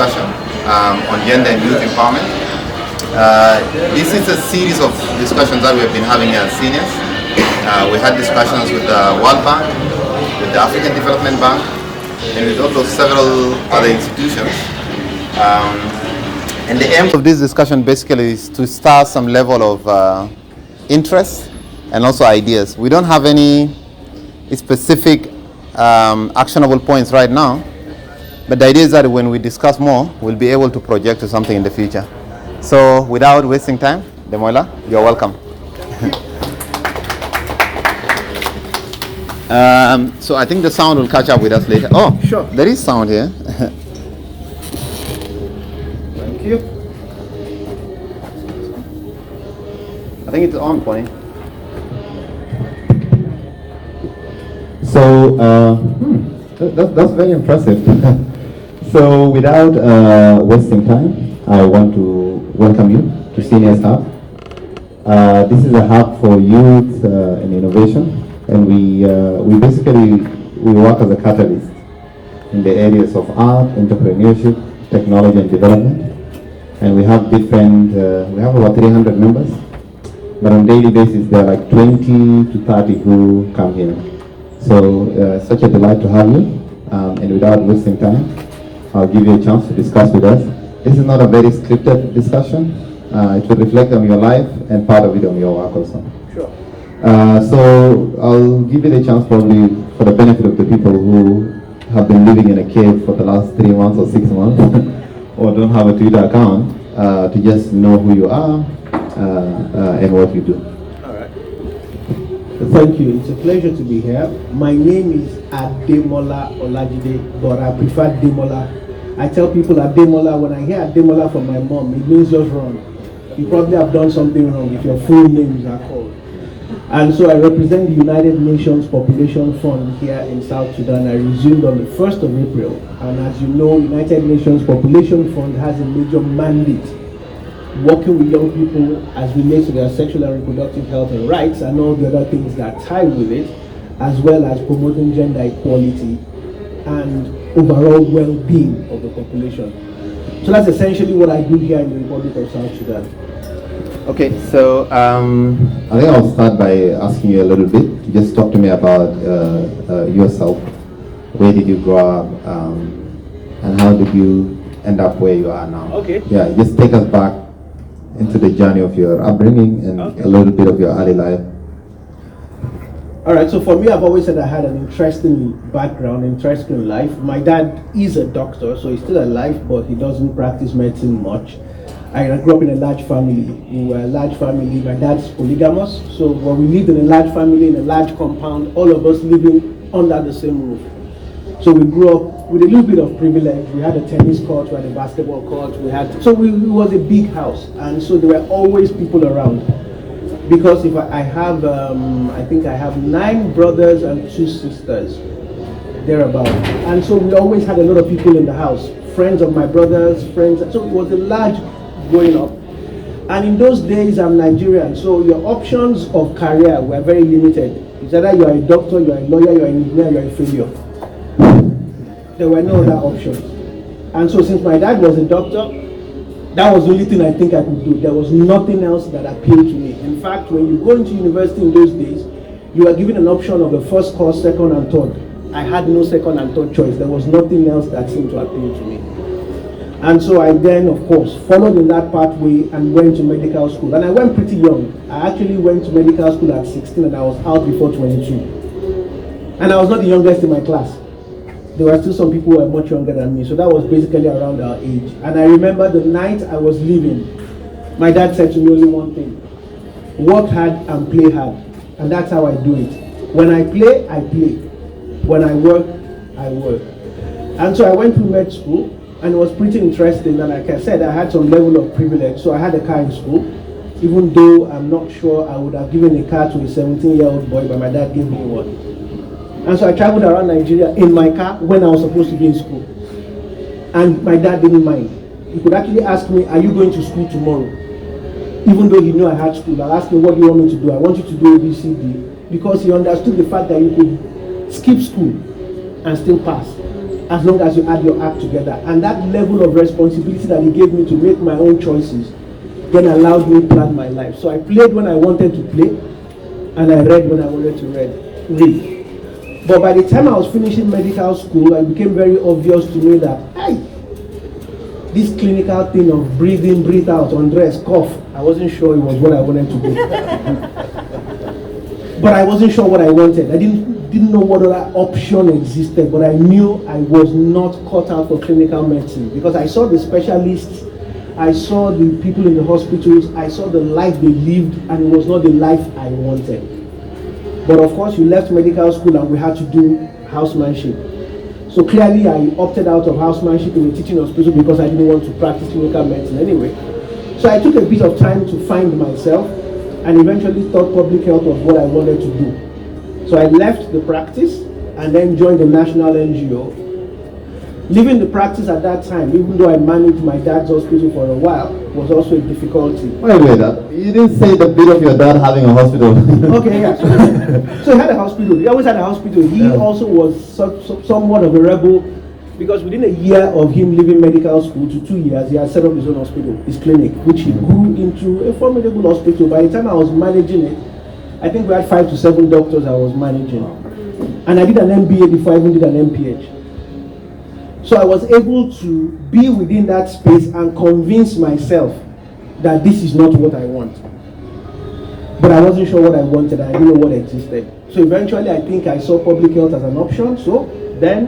discussion on gender and youth empowerment. This is a series of discussions that we have been having as seniors. We had discussions with the World Bank, with the African Development Bank, and with also several other institutions. And the aim of this discussion basically is to start some level of interest and also ideas. We don't have any specific actionable points right now, but the idea is that when we discuss more, we'll be able to project to something in the future. So without wasting time, Ademola, you're welcome. So I think the sound will catch up with us later. Oh, sure. There is sound here. Thank you. I think it's on, Connie. So that's very impressive. So without wasting time, I want to welcome you to Seniors Hub. This is a hub for youth and innovation, and we basically work as a catalyst in the areas of art, entrepreneurship, technology, and development. And we have different. We have about 300 members, but on a daily basis there are like 20 to 30 who come here. So such a delight to have you, and without wasting time, I'll give you a chance to discuss with us. This is not a very scripted discussion. It will reflect on your life and part of it on your work also. Sure. So I'll give you the chance probably for the benefit of the people who have been living in a cave for the last 3 months or 6 months or don't have a Twitter account to just know who you are and what you do. Thank you. It's a pleasure to be here. My name is Ademola Olajide, but I prefer Demola. I tell people Ademola. When I hear Ademola from my mom, it means just wrong. You probably have done something wrong if your full names are called. And so I represent the United Nations Population Fund here in South Sudan. I resumed on the 1st of April. And as you know, United Nations Population Fund has a major mandate working with young people as relates to their sexual and reproductive health and rights and all the other things that tie with it, as well as promoting gender equality and overall well-being of the population. So that's essentially what I do here in the Republic of South Sudan. Okay, so I think I'll start by asking you a little bit. Just talk to me about yourself. Where did you grow up, and how did you end up where you are now? Okay. Yeah, just take us back into the journey of your upbringing and a little bit of your early life. All right, so for me, I've always said I had an interesting background, interesting life. My dad is a doctor, so he's still alive, but he doesn't practice medicine much. I grew up in a large family. We were a large family. My dad's polygamous, so when we lived in a large family, in a large compound, all of us living under the same roof. So we grew up with a little bit of privilege. We had a tennis court, we had a basketball court, it was a big house, and so there were always people around. Because if I have, I think I have 9 brothers and 2 sisters, thereabout. And so we always had a lot of people in the house, friends of my brothers, friends, so it was a large growing up. And in those days, I'm Nigerian, so your options of career were very limited. It's either you are a doctor, you are a lawyer, you are an engineer, you are a failure. There were no other options. And so since my dad was a doctor, that was the only thing I think I could do. There was nothing else that appealed to me. In fact, when you go into university in those days, you were given an option of the first course, second and third. I had no second and third choice. There was nothing else that seemed to appeal to me. And so I then, of course, followed in that pathway and went to medical school. And I went pretty young. I actually went to medical school at 16 and I was out before 22. And I was not the youngest in my class. There were still some people who were much younger than me, so that was basically around our age. And I remember the night I was leaving, my dad said to me only one thing: work hard and play hard. And that's how I do it. When I play, I play. When I work, I work. And so I went to med school, and it was pretty interesting. And like I said, I had some level of privilege, so I had a car in school, even though I'm not sure I would have given a car to a 17-year-old boy, but my dad gave me one. And so I traveled around Nigeria in my car when I was supposed to be in school. And my dad didn't mind. He could actually ask me, are you going to school tomorrow? Even though he knew I had school, I'll ask him, what do you want me to do? I want you to do ABCD. Because he understood the fact that you could skip school and still pass. as long as you add your act together. And that level of responsibility that he gave me to make my own choices then allowed me to plan my life. So I played when I wanted to play, and I read when I wanted to read. But by the time I was finishing medical school, it became very obvious to me that, hey, this clinical thing of breathe in, breathe out, undress, cough, I wasn't sure it was what I wanted to do. But I wasn't sure what I wanted. I didn't know what other option existed, but I knew I was not cut out for clinical medicine because I saw the specialists, I saw the people in the hospitals, I saw the life they lived, and it was not the life I wanted. But of course, you left medical school and we had to do housemanship. So clearly, I opted out of housemanship in a teaching hospital because I didn't want to practice clinical medicine anyway. So I took a bit of time to find myself and eventually thought public health was what I wanted to do. So I left the practice and then joined the national NGO. Leaving the practice at that time, even though I managed my dad's hospital for a while, was also a difficulty. Wait, you didn't say the bit of your dad having a hospital. Okay, yeah. So he had a hospital. He always had a hospital. He also was somewhat of a rebel because within a year of him leaving medical school to 2 years, he had set up his own hospital, his clinic, which he grew into a formidable hospital. By the time I was managing it, I think we had 5 to 7 doctors I was managing. And I did an MBA before I even did an MPH. So I was able to be within that space and convince myself that this is not what I want. But I wasn't sure what I wanted, I didn't know what existed. So eventually I think I saw public health as an option. So then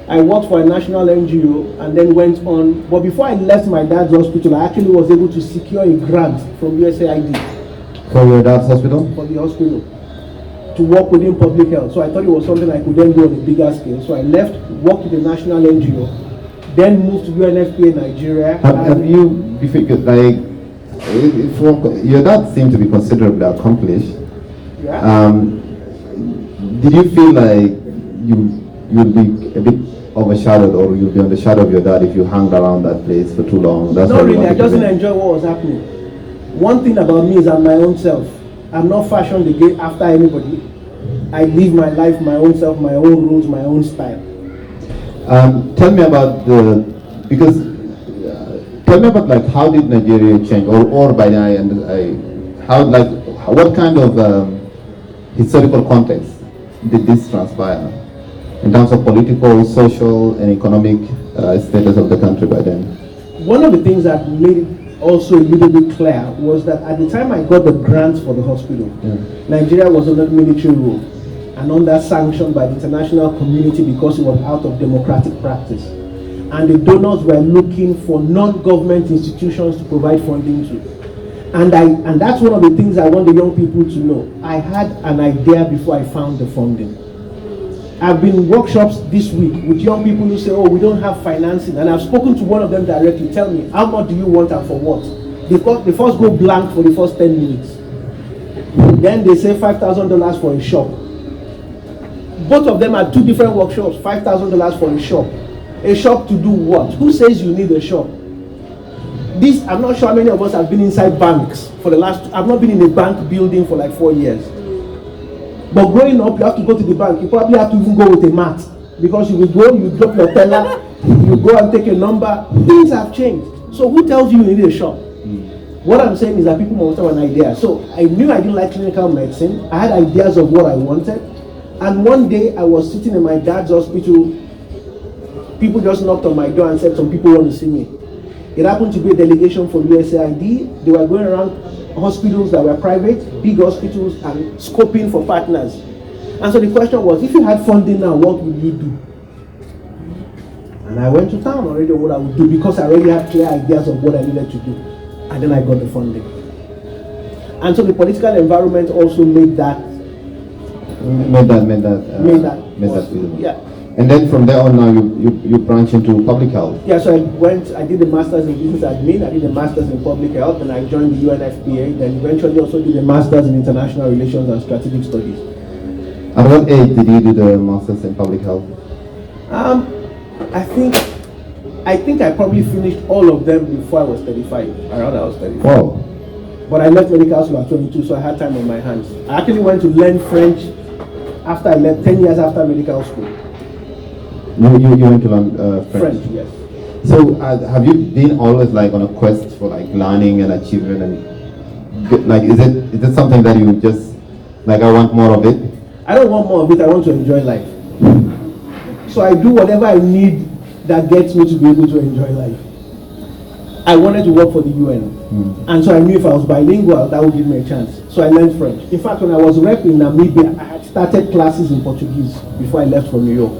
I worked for a national NGO and then went on. But before I left my dad's hospital, I actually was able to secure a grant from USAID. For your dad's hospital? For the hospital, to work within public health. So I thought it was something I could then do on a bigger scale. So I left, worked with the national NGO, then moved to UNFPA Nigeria. Have you, like, your dad seemed to be considerably accomplished. Yeah. Did you feel like you'll be a bit overshadowed, or you'll be on the shadow of your dad if you hung around that place for too long? That's not really, I just didn't enjoy what was happening. One thing about me is I'm my own self. I'm not fashioned again after anybody. I live my life, my own self, my own rules, my own style. Tell me about tell me about like how did Nigeria change, or by what kind of historical context did this transpire in terms of political, social, and economic status of the country by then? One of the things that made it also a little bit clear was that at the time I got the grants for the hospital, Nigeria was under military rule and under sanction by the international community because it was out of democratic practice. And the donors were looking for non-government institutions to provide funding to. And that's one of the things I want the young people to know. I had an idea before I found the funding. I've been in workshops this week with young people who say, oh, we don't have financing. And I've spoken to one of them directly. Tell me, how much do you want and for what? They first go blank for the first 10 minutes. Then they say $5,000 for a shop. Both of them are 2 different workshops, $5,000 for a shop. A shop to do what? Who says you need a shop? I'm not sure how many of us have been inside banks for the last, I've not been in a bank building for like 4 years. But growing up, you have to go to the bank. You probably have to even go with a mat. Because you will go, you drop your teller, you go and take a number. Things have changed. So who tells you you need a shop? What I'm saying is that people must have an idea. So I knew I didn't like clinical medicine. I had ideas of what I wanted. And one day I was sitting in my dad's hospital. People just knocked on my door and said some people want to see me. It happened to be a delegation from USAID. They were going around hospitals that were private, big hospitals, and scoping for partners. And so the question was, if you had funding now, what would you do? And I went to town already on what I would do because I already had clear ideas of what I needed to do. And then I got the funding. And so the political environment also made that. Made that feasible. Yeah. And then from there on now, you branch into public health. Yeah, so I did the master's in business admin, I did the master's in public health, and I joined the UNFPA, then eventually also did the master's in international relations and strategic studies. At what age did you do the master's in public health? I think I probably finished all of them before I was 35, around I was 35. Wow. But I left medical school at 22, so I had time on my hands. I actually went to learn French after I left, 10 years after medical school. You went to learn French? French, yes. So have you been always like on a quest for like learning and achievement, and like is it something that you just like, I want more of it? I don't want more of it, I want to enjoy life. So I do whatever I need that gets me to be able to enjoy life. I wanted to work for the UN, and so I knew if I was bilingual, that would give me a chance. So I learned French. In fact, when I was rep in Namibia, I had started classes in Portuguese before I left for New York.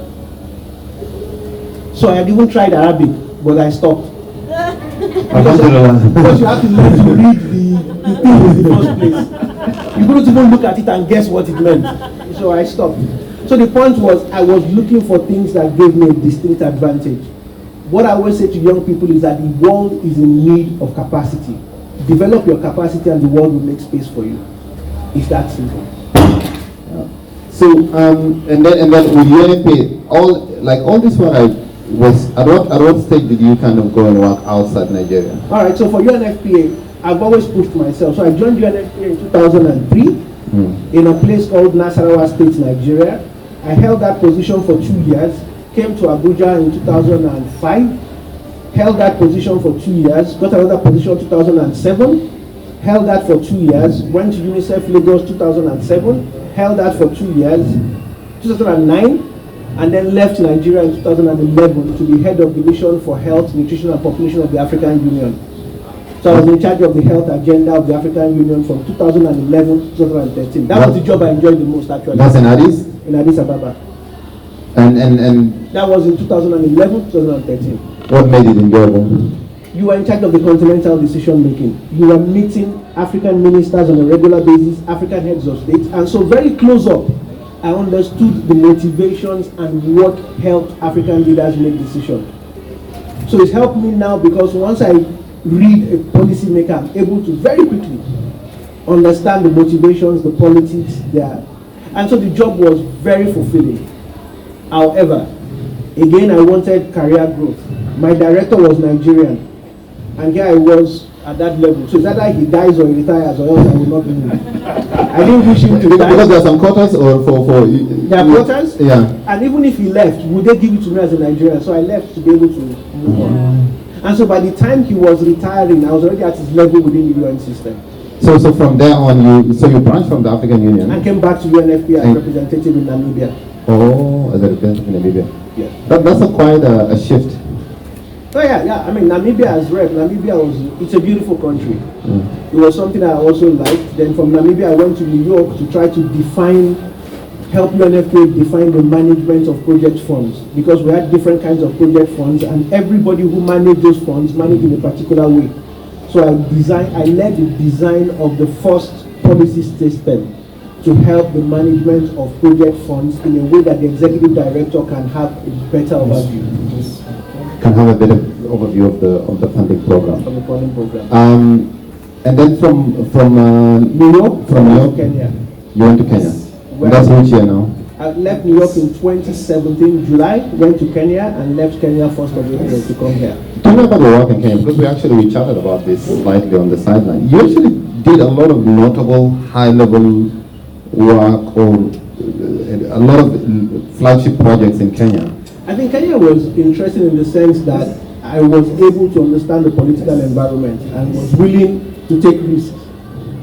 So I had even tried Arabic, but I stopped. Because you have to learn to read the thing in the first place. You couldn't even look at it and guess what it meant. So I stopped. So the point was, I was looking for things that gave me a distinct advantage. What I always say to young people is that the world is in need of capacity. Develop your capacity and the world will make space for you. It's that simple. So and then with UNFPA, all this work at what stage did you kind of go and work outside Nigeria? All right, so for UNFPA, I've always pushed myself. So I joined UNFPA in 2003 in a place called Nasarawa State, Nigeria. I held that position for 2 years, came to Abuja in 2005, held that position for 2 years, got another position in 2007, held that for 2 years, went to UNICEF Lagos 2007, held that for 2 years, 2009, and then left Nigeria in 2011 to be head of division for health, nutrition and population of the African Union. So I was in charge of the health agenda of the African Union from 2011 to 2013. That was the job I enjoyed the most, actually. That's in Addis? In Addis Ababa. And that was in 2011, 2013. What made it enjoyable? You were in charge of the continental decision making. You were meeting African ministers on a regular basis, African heads of state, and so very close up, I understood the motivations and what helped African leaders make decisions. So it's helped me now because once I read a policy maker, I'm able to very quickly understand the motivations, the politics there. And so the job was very fulfilling. However, again, I wanted career growth. My director was Nigerian, and here I was at that level. So it's either he dies or he retires, or else I will not be here. I didn't wish him to die. Because there are some quotas, or for there are quotas? Yeah. And even if he left, would they give it to me as a Nigerian? So I left to be able to move on. And so by the time he was retiring, I was already at his level within the UN system. So from there on, you branched from the African Union? And came back to UNFPA representative in Namibia. Oh, as a representative in Namibia. Yes. That's quite a shift. Oh yeah. I mean, Namibia as rep, it's a beautiful country. It was something I also liked. Then from Namibia, I went to New York to try to help UNFPA define the management of project funds, because we had different kinds of project funds, and everybody who managed those funds managed in a particular way. So I led the design of the first policy system to help the management of project funds in a way that the executive director can have a better overview. Can have a better overview of the funding program. From the funding program. And then from New York, to Kenya. You went to Kenya. And that's which year now? I left New York in 2017 July, went to Kenya, and left Kenya 1st of April to come here. Tell me about your work in Kenya, because we chatted about this slightly on the sideline. You actually did a lot of notable high-level work, or a lot of flagship projects in Kenya. I think Kenya was interesting in the sense that I was able to understand the political environment and was willing to take risks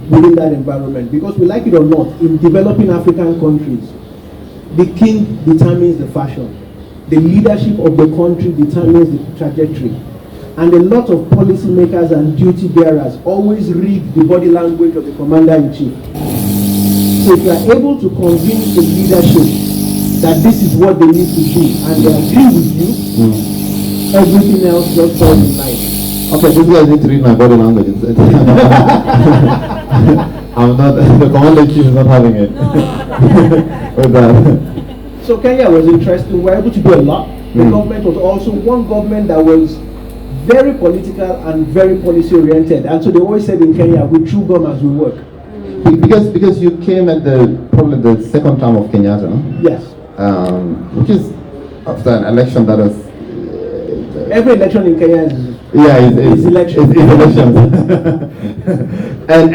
within that environment. Because we like it or not, in developing African countries, the king determines the fashion. The leadership of the country determines the trajectory. And a lot of policymakers and duty bearers always read the body language of the commander-in-chief. So if you are able to convince the leadership that this is what they need to do, and they agree with you, everything else just falls in line. Okay, this guy needs to read my body language. I'm not, the commander-in-chief is not having it. With that. So Kenya was interesting. We were able to do a lot. The government was also one government that was very political and very policy oriented. And so they always said in Kenya, we chew gum as we work. Because you came at probably the second term of Kenyatta, no? Yes. Which is after an election that was... Every election in Kenya is... Yeah, it's elections. It's elections. and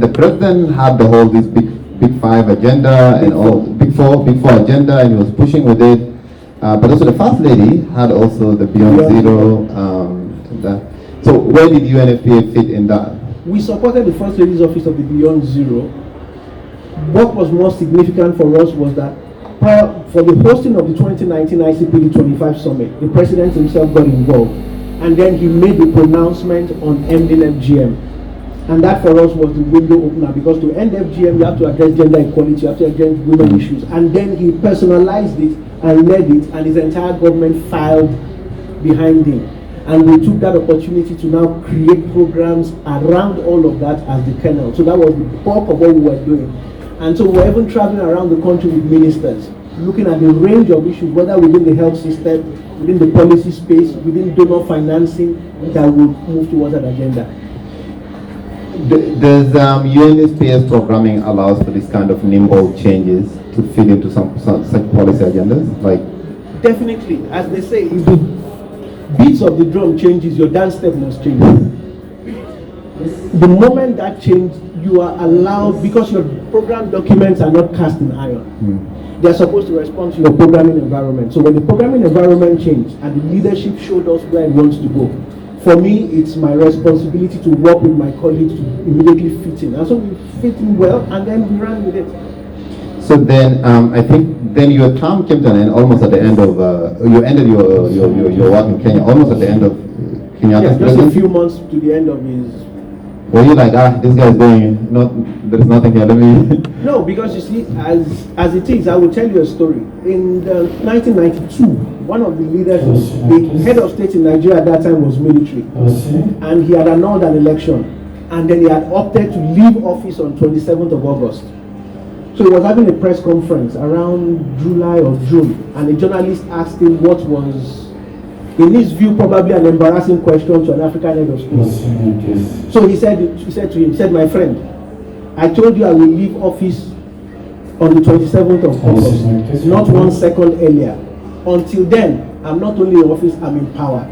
the president had this big Big Five agenda and all Big Four agenda, and he was pushing with it. But also the First Lady had also the Beyond Zero. So where did UNFPA fit in that? We supported the First Lady's office of the Beyond Zero. What was more significant for us was that for the hosting of the 2019 ICPD 25 Summit, the President himself got involved, and then he made the pronouncement on ending FGM. And that for us was the window opener, because to end FGM, you have to address gender equality, you have to address women issues. And then he personalized it and led it, and his entire government filed behind him. And we took that opportunity to now create programs around all of that as the kernel. So that was the bulk of what we were doing. And so we're even traveling around the country with ministers, looking at the range of issues, whether within the health system, within the policy space, within donor financing, that will move towards that agenda. Does UNFPA's programming allows for this kind of nimble changes to fit into some such policy agendas? Like, definitely, as they say, if the beats of the drum changes, your dance step must change. The moment that change, you are allowed, because your program documents are not cast in iron. They are supposed to respond to your programming environment. So when the programming environment changed and the leadership showed us where it wants to go, for me, it's my responsibility to work with my colleagues to immediately fit in. And so we fit in well, and then we ran with it. So then, I think then your term came to an end almost at the end of, you ended your work in Kenya almost at the end of Kenyatta's just presidency? a few months to the end of his. Were you like, this guy's going, there is nothing here, let me... No, because you see, as it is, I will tell you a story. In 1992, one of the leaders, the head of state in Nigeria at that time was military. And he had annulled an election. And then he had opted to leave office on 27th of August. So he was having a press conference around July or June. And a journalist asked him what was, in his view, probably an embarrassing question to an African head of state. So he said to him, my friend, I told you I will leave office on the 27th of August, not 1 second earlier. Until then, I'm not only in office, I'm in power.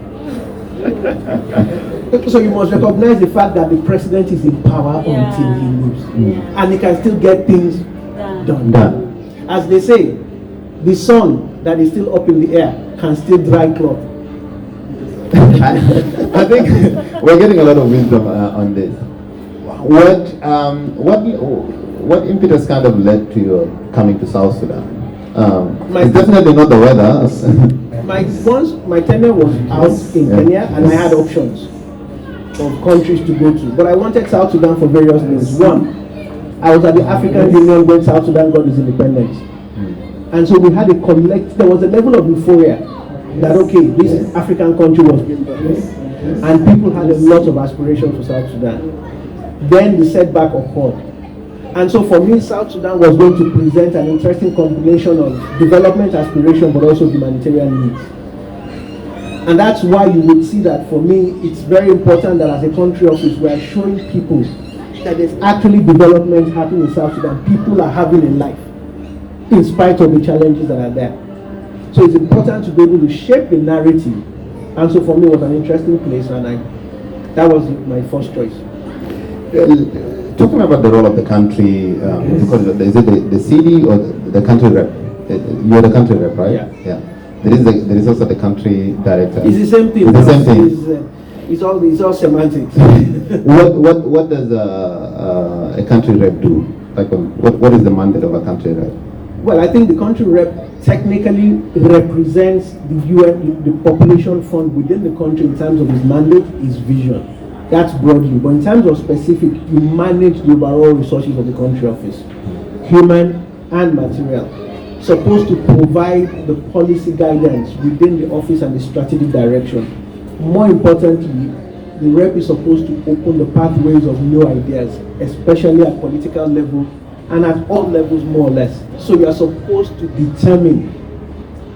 So you must recognize the fact that the president is in power until he leaves. And he can still get things done. As they say, the sun that is still up in the air can still dry cloth. I think we're getting a lot of wisdom on this. What impetus kind of led to your coming to South Sudan? It's definitely not the weather. My tenure was out in Kenya, and I had options of countries to go to. But I wanted South Sudan for various reasons. One, I was at the African Union when South Sudan got its independence. And so we had there was a level of euphoria that, okay, this African country was being built. And people had a lot of aspiration for South Sudan. Then the setback occurred. And so for me, South Sudan was going to present an interesting combination of development aspiration, but also humanitarian needs. And that's why you would see that for me, it's very important that as a country office, we are showing people that there's actually development happening in South Sudan. People are having a life, in spite of the challenges that are there. So it's important to be able to shape the narrative. And so for me, it was an interesting place, and that was my first choice. Talking about the role of the country, is it the CD or the country rep? You're the country rep, right? Yeah. There is also the country director. It's the same thing. It's the same thing. It's all semantics. What does a country rep do? Like, what is the mandate of a country rep? Well, I think the country rep technically represents the population fund within the country in terms of his mandate, his vision. That's broadly. But in terms of specific, you manage the overall resources of the country office, human and material. Supposed to provide the policy guidance within the office and the strategic direction. More importantly, the rep is supposed to open the pathways of new ideas, especially at political level and at all levels more or less. So you are supposed to determine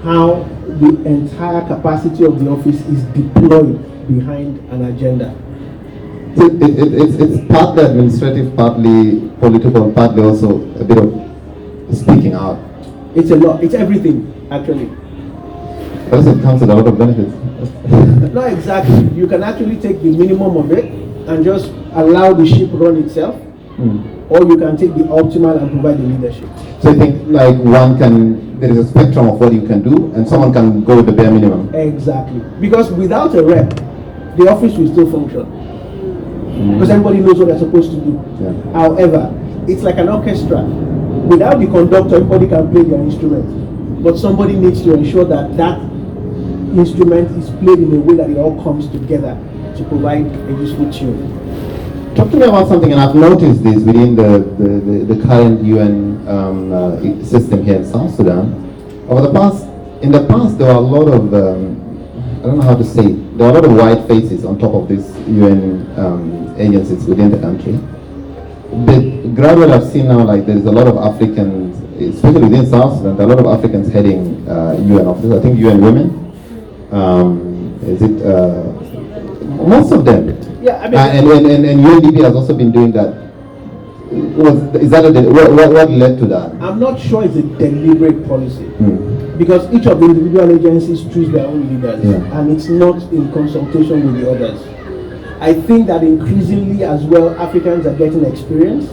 how the entire capacity of the office is deployed behind an agenda. So it's partly administrative, partly political, partly also a bit of speaking out. It's a lot. It's everything, actually. But it comes with a lot of benefits. Not exactly. You can actually take the minimum of it and just allow the ship run itself. or you can take the optimal and provide the leadership. So you think like there is a spectrum of what you can do, and someone can go with the bare minimum? Exactly. Because without a rep, the office will still function. Because everybody knows what they're supposed to do. Yeah. However, it's like an orchestra. Without the conductor, everybody can play their instrument. But somebody needs to ensure that that instrument is played in a way that it all comes together to provide a useful tune. Talk to me about something, and I've noticed this within the current UN system here in South Sudan. In the past, there were a lot of, I don't know how to say it, there were a lot of white faces on top of these UN agencies within the country. But gradually I've seen now like there is a lot of Africans, especially within South Sudan, there are a lot of Africans heading UN offices. I think UN Women, most of them. Yeah, I mean, and UNDP has also been doing that. What led to that? I'm not sure it's a deliberate policy because each of the individual agencies choose their own leaders, and it's not in consultation with the others. I think that increasingly as well, Africans are getting experience,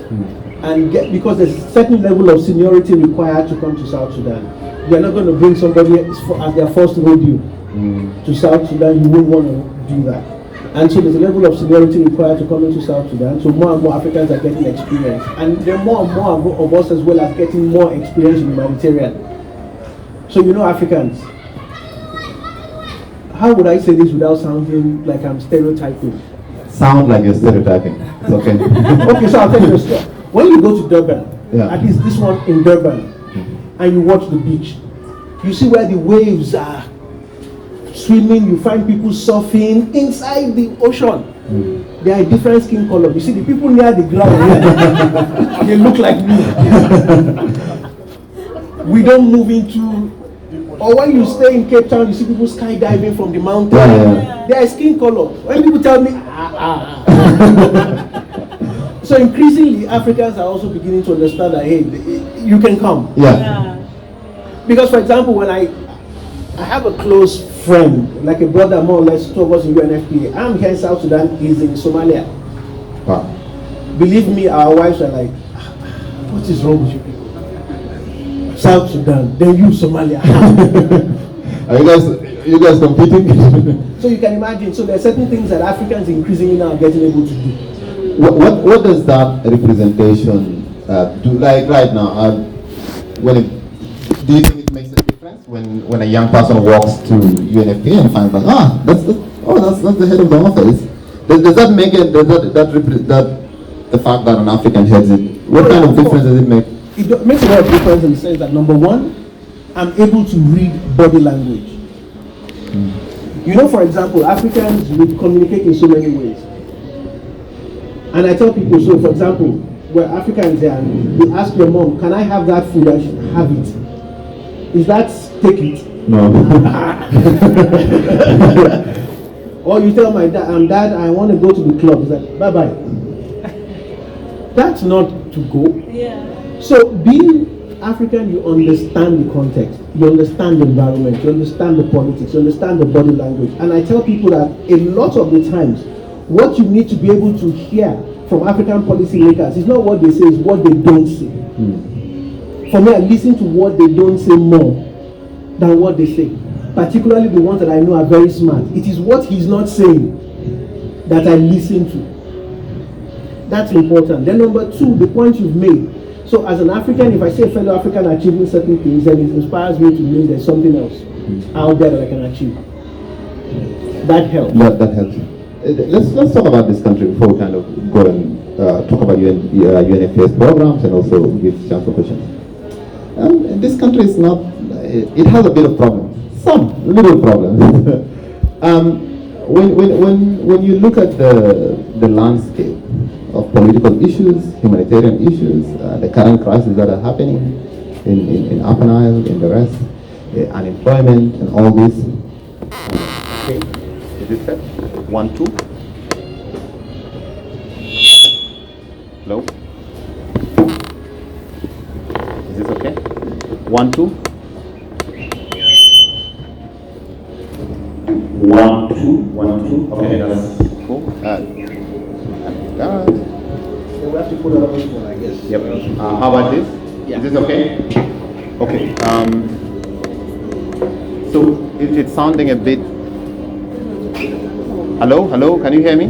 and because there's a certain level of seniority required to come to South Sudan. You're not going to bring somebody as their first rodeo to South Sudan. You wouldn't want to do that. And so there's a level of seniority required to come into South Sudan. So more and more Africans are getting experience. And there are more and more of us as well as getting more experience in humanitarian. So you know Africans, how would I say this without sounding like I'm stereotyping? Sound like you're stereotyping. It's okay. Okay, so I'll tell you a story. When you go to Durban, at least this one in Durban, and you watch the beach, you see where the waves are swimming, you find people surfing inside the ocean. They are a different skin color. You see the people near the ground, they look like me. We don't move into, or when you stay in Cape Town, you see people skydiving from the mountain. They are skin color. When people tell me, So increasingly, Africans are also beginning to understand that, hey, you can come. Because for example, when I have a close friend, like a brother more or less, two of us in UNFPA. I'm here in South Sudan, he's in Somalia. Wow. Believe me, our wives are like, what is wrong with you people? South Sudan, then you Somalia. Are you guys competing? So you can imagine, so there are certain things that Africans increasingly now are getting able to do. What does that representation do? Like right now, do you think it makes a difference when a young person walks to UNFPA and finds like, that's the head of the office? Does that make it? Does that the fact that an African heads it? What kind of difference does it make? It makes a lot of difference in the sense that number one, I'm able to read body language. You know, for example, Africans will communicate in so many ways. And I tell people, so for example, where Africans there, and you ask your mom, can I have that food? I should have it. Is that take it? No. Or you tell my dad, I want to go to the club. He's like, bye-bye. That's not to go. So being African, you understand the context, you understand the environment, you understand the politics, you understand the body language. And I tell people that a lot of the times, what you need to be able to hear from African policymakers is not what they say, it's what they don't say. For me, I listen to what they don't say more than what they say. Particularly the ones that I know are very smart. It is what he's not saying that I listen to. That's important. Then number two, the point you've made. So as an African, if I see a fellow African achieving certain things, then it inspires me to know there's something else out there that I can achieve. That helps. That helps. Let's talk about this country before we kind of go and talk about UNFPA's programs and also give chance for questions. This country is not, it has a bit of problems, some little problems. When you look at the landscape of political issues, humanitarian issues, the current crises that are happening in Upper Nile, in the rest, unemployment and all this. Okay, is it set? 1, 2. Hello? Is this okay? 1, 2. 1, 2. 1, 2. Okay, that's cool. That. we have to put it on this one, I guess. Yep. How about this? Yeah. Is this okay? Okay. So it's sounding a bit. Hello, hello. Can you hear me?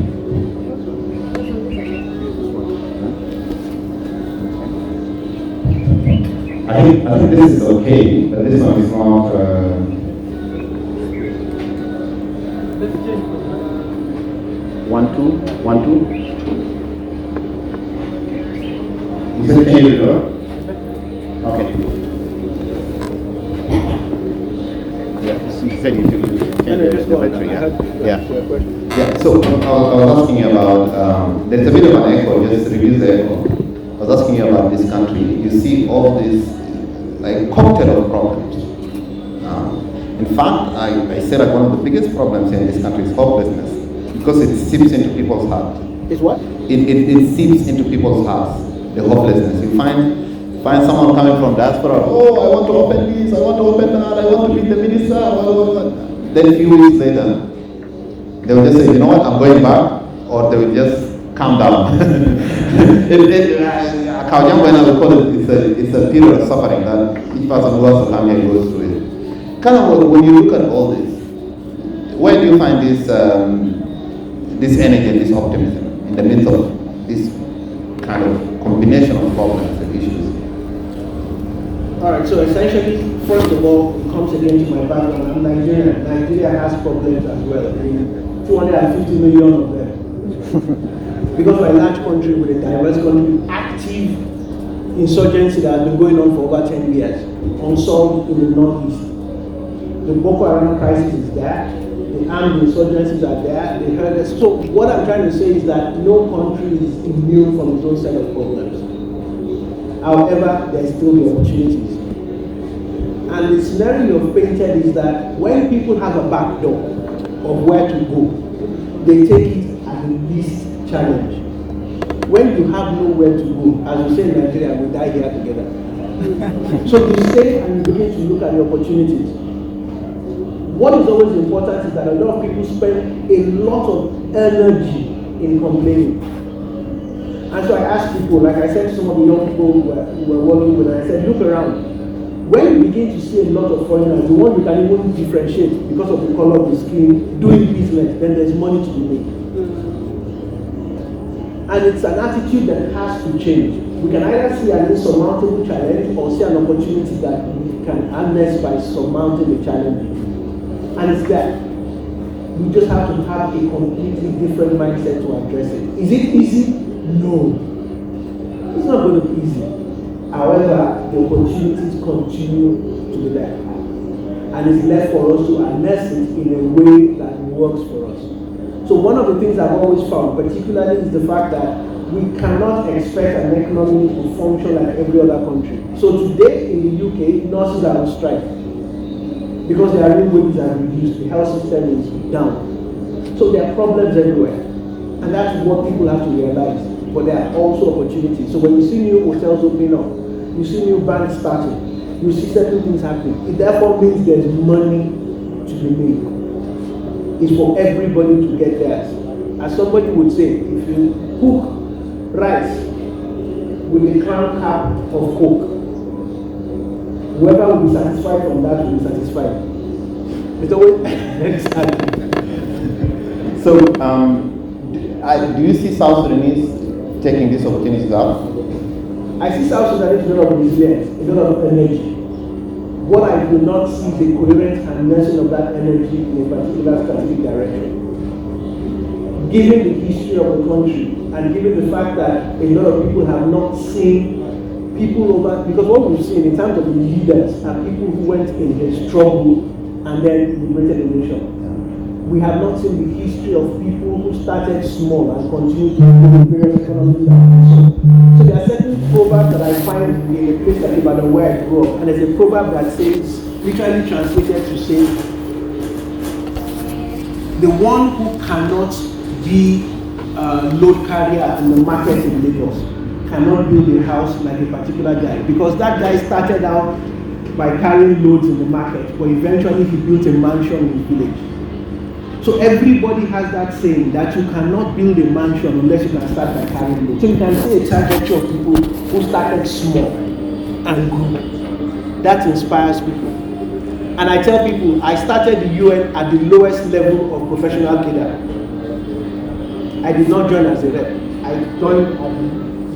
I think this is okay, but this one is not. One, two, one, two. You said change it, Okay. Yeah, so you said you change the battery, yeah? Yeah, so I was asking you about, there's a bit of an echo, just reduce the echo. I was asking you about this country. You see all this, like, cocktail of problems. In fact, I say that one of the biggest problems in this country is hopelessness, because it seeps into people's heart. It's what? It seeps into people's hearts, the hopelessness. You find someone coming from diaspora, oh, I want to open this, I want to open that, I want to be the minister, then a few weeks later, they will just say, you know what, I'm going back, or they will just calm down. Kaujang, we call it, it's a period of suffering that each person who wants to come here goes through it. Kind of when you look at all this, where do you find this this energy and this optimism in the midst of this kind of combination of problems and issues? All right, so essentially, first of all, it comes again to my background. I'm Nigerian. Nigeria has problems as well. 250 million of them. Because we're a large country with a diverse country, active insurgency that has been going on for over 10 years, unsolved in the northeast. The Boko Haram crisis is there. The armed insurgencies are there. They heard us. So what I'm trying to say is that no country is immune from its own set of problems. However, there's still the opportunities. And the scenario you've painted is that when people have a back door of where to go, they take it as the least challenge. When you have nowhere to go, as we say in Nigeria, we die here together. So you stay and you begin to look at the opportunities. What is always important is that a lot of people spend a lot of energy in complaining. And so I asked people, like I said to some of the young people who were working with, I said, look around. When you begin to see a lot of foreigners, the one you can even differentiate because of the color of the skin, doing business, then there's money to be made. And it's an attitude that has to change. We can either see an insurmountable challenge or see an opportunity that we can harness by surmounting the challenge. And it's that. We just have to have a completely different mindset to address it. Is it easy? No. It's not going to be easy. However, the opportunities continue to be there. And it's left for us to harness it in a way that works for us. So one of the things I've always found, particularly, is the fact that we cannot expect an economy to function like every other country. So today in the UK, nurses are on strike because their real wages are reduced, the health system is down. So there are problems everywhere. And that's what people have to realize. But there are also opportunities. So when you see new hotels opening up, you see new banks starting, you see certain things happening, it therefore means there's money to be made. It's for everybody to get theirs. As somebody would say, if you cook rice with a crown cap of Coke, whoever will be satisfied from that will be satisfied. It's always exactly. So, do you see South Sudanese taking these opportunities up? I see South Sudanese a lot of resilience, a lot of energy. What I do not see is a coherent harnessing of that energy in a particular strategic direction. Given the history of the country and given the fact that a lot of people have not seen people over, because what we've seen in terms of the leaders are people who went in a struggle and then liberated the nation. We have not seen the history of people who started small and continued to grow in various economies. So there are certain proverbs that I find in a place like Ibadan where I grew up, and there's a proverb that says, literally translated to say, the one who cannot be a load carrier in the market in Lagos cannot build a house like a particular guy, because that guy started out by carrying loads in the market, but eventually he built a mansion in the village. So everybody has that saying that you cannot build a mansion unless you can start by carrying load. So you can see a trajectory of people who started small and grew. That inspires people. And I tell people, I started the UN at the lowest level of professional cadre. I did not join as a rep. I joined at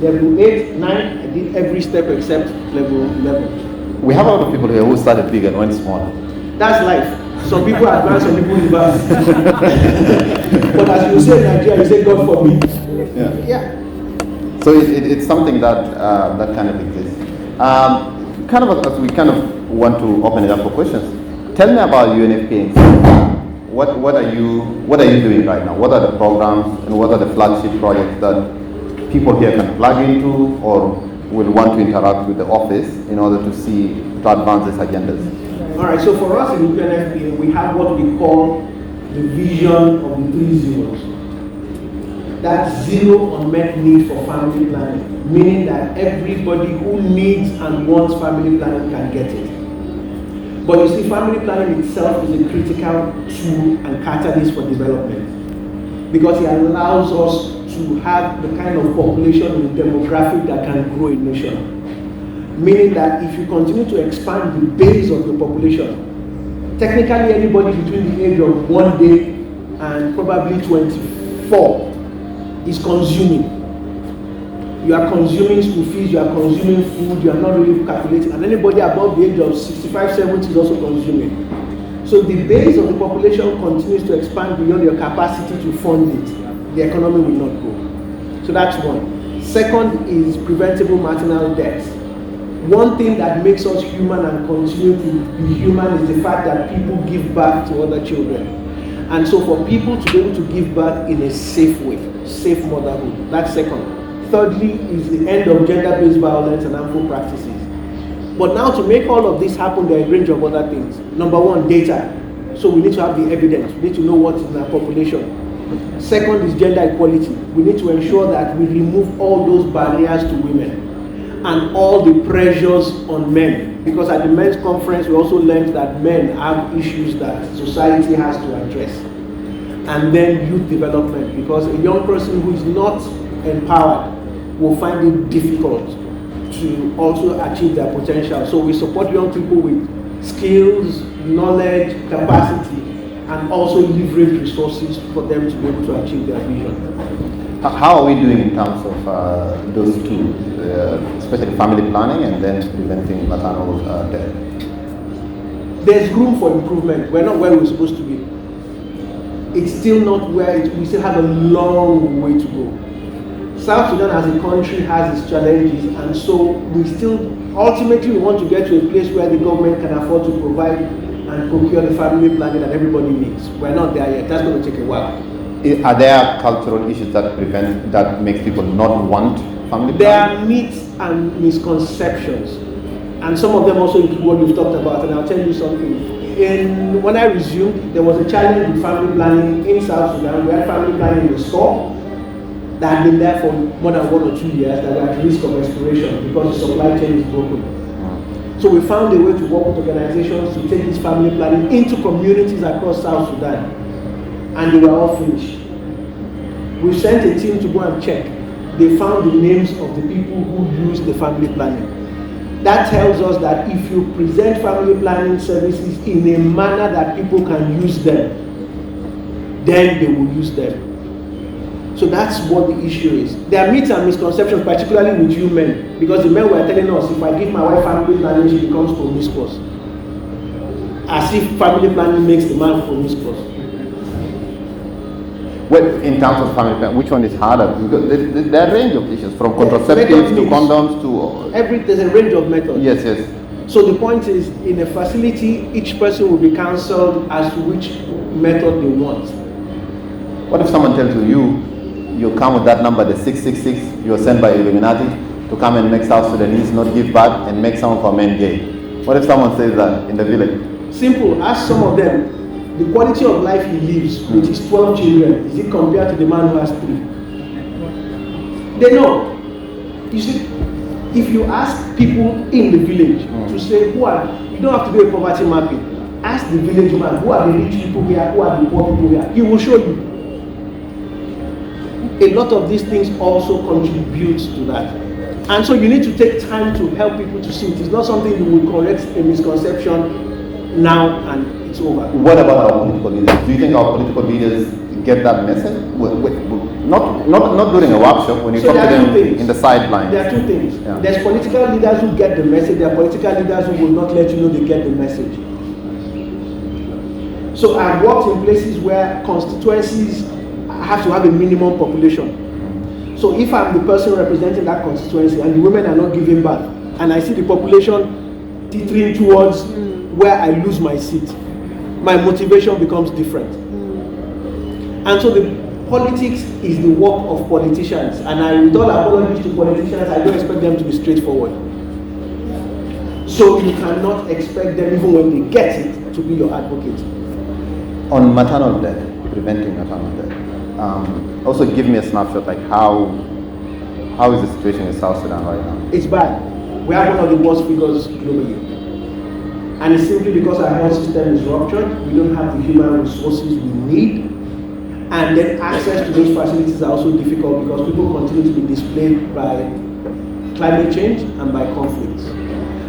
level 8, 9, I did every step except level 11. We have a lot of people here who started big and went small. That's life. Some people advance, some people reverse. But as you say in Nigeria, you say God forbid. Yeah. So it's something that that kind of exists. Kind of as we kind of want to open it up for questions. Tell me about UNFPA. What are you doing right now? What are the programs and what are the flagship projects that people here can plug into or will want to interact with the office in order to advance these agendas? All right, so for us in UNFPA, we have what we call the vision of the 3 zeros. That's zero unmet need for family planning, meaning that everybody who needs and wants family planning can get it. But you see, family planning itself is a critical tool and catalyst for development because it allows us to have the kind of population and demographic that can grow a nation. Meaning that if you continue to expand the base of the population, technically anybody between the age of 1 day and probably 24 is consuming. You are consuming school fees, you are consuming food, you are not really calculating, and anybody above the age of 65, 70 is also consuming. So the base of the population continues to expand beyond your capacity to fund it. The economy will not grow. So that's one. Second is preventable maternal deaths. One thing that makes us human and continue to be human is the fact that people give birth to other children. And so for people to be able to give birth in a safe way, safe motherhood, that's second. Thirdly is the end of gender-based violence and harmful practices. But now to make all of this happen, there are a range of other things. Number one, data. So we need to have the evidence. We need to know what is in our population. Second is gender equality. We need to ensure that we remove all those barriers to women and all the pressures on men. Because at the men's conference, we also learned that men have issues that society has to address. And then youth development, because a young person who is not empowered will find it difficult to also achieve their potential. So we support young people with skills, knowledge, capacity, and also leverage resources for them to be able to achieve their vision. How are we doing in terms of those two, especially family planning and then preventing maternal death? There's room for improvement. We're not where we're supposed to be. It's still not where we still have a long way to go. South Sudan as a country has its challenges, and so we still ultimately want to get to a place where the government can afford to provide and procure the family planning that everybody needs. We're not there yet. That's going to take a while. Are there cultural issues that make people not want family planning? There are myths and misconceptions, and some of them also include what we've talked about. And I'll tell you something. When I resumed, there was a challenge with family planning in South Sudan. We had family planning in the store that had been there for more than 1 or 2 years that were at risk of expiration because the supply chain is broken. So we found a way to work with organizations to take this family planning into communities across South Sudan, and they were all finished. We sent a team to go and check. They found the names of the people who use the family planning. That tells us that if you present family planning services in a manner that people can use them, then they will use them. So that's what the issue is. There are myths and misconceptions, particularly with you men, because the men were telling us, if I give my wife family planning, she becomes promiscuous. As if family planning makes the man promiscuous. Well, in terms of family planning, which one is harder? Because there are a range of issues, from contraceptives to condoms to... There's a range of methods. Yes. So the point is, in a facility, each person will be counseled as to which method they want. What if someone tells you come with that number, the 666, you're sent by Illuminati to come and make South Sudanese not give birth and make some of our men gay? What if someone says that in the village? Simple. Ask some of them, the quality of life he lives with his 12 children, is it compared to the man who has 3? They know. You see, if you ask people in the village to say, you don't have to do a poverty mapping. ask the village man, who are the rich people here, who are the poor people here, he will show you. A lot of these things also contribute to that. And so you need to take time to help people to see it. It's not something you will correct a misconception now and it's over. What about our political leaders? Do you think our political leaders get that message? Not during a workshop, when you talk to them in the sidelines. There are two things. Yeah. There's political leaders who get the message. There are political leaders who will not let you know they get the message. So I've worked in places where constituencies have to have a minimum population. So if I'm the person representing that constituency and the women are not giving birth, and I see the population teetering towards where I lose my seat, my motivation becomes different. And so the politics is the work of politicians, and with all apologies to politicians, I don't expect them to be straightforward. So you cannot expect them, even when they get it, to be your advocate. On maternal death, preventing maternal death, also give me a snapshot, like how is the situation in South Sudan right now? It's bad. We have one of the worst figures globally. And it's simply because our health system is ruptured. We don't have the human resources we need. And then access to those facilities are also difficult because people continue to be displaced by climate change and by conflicts.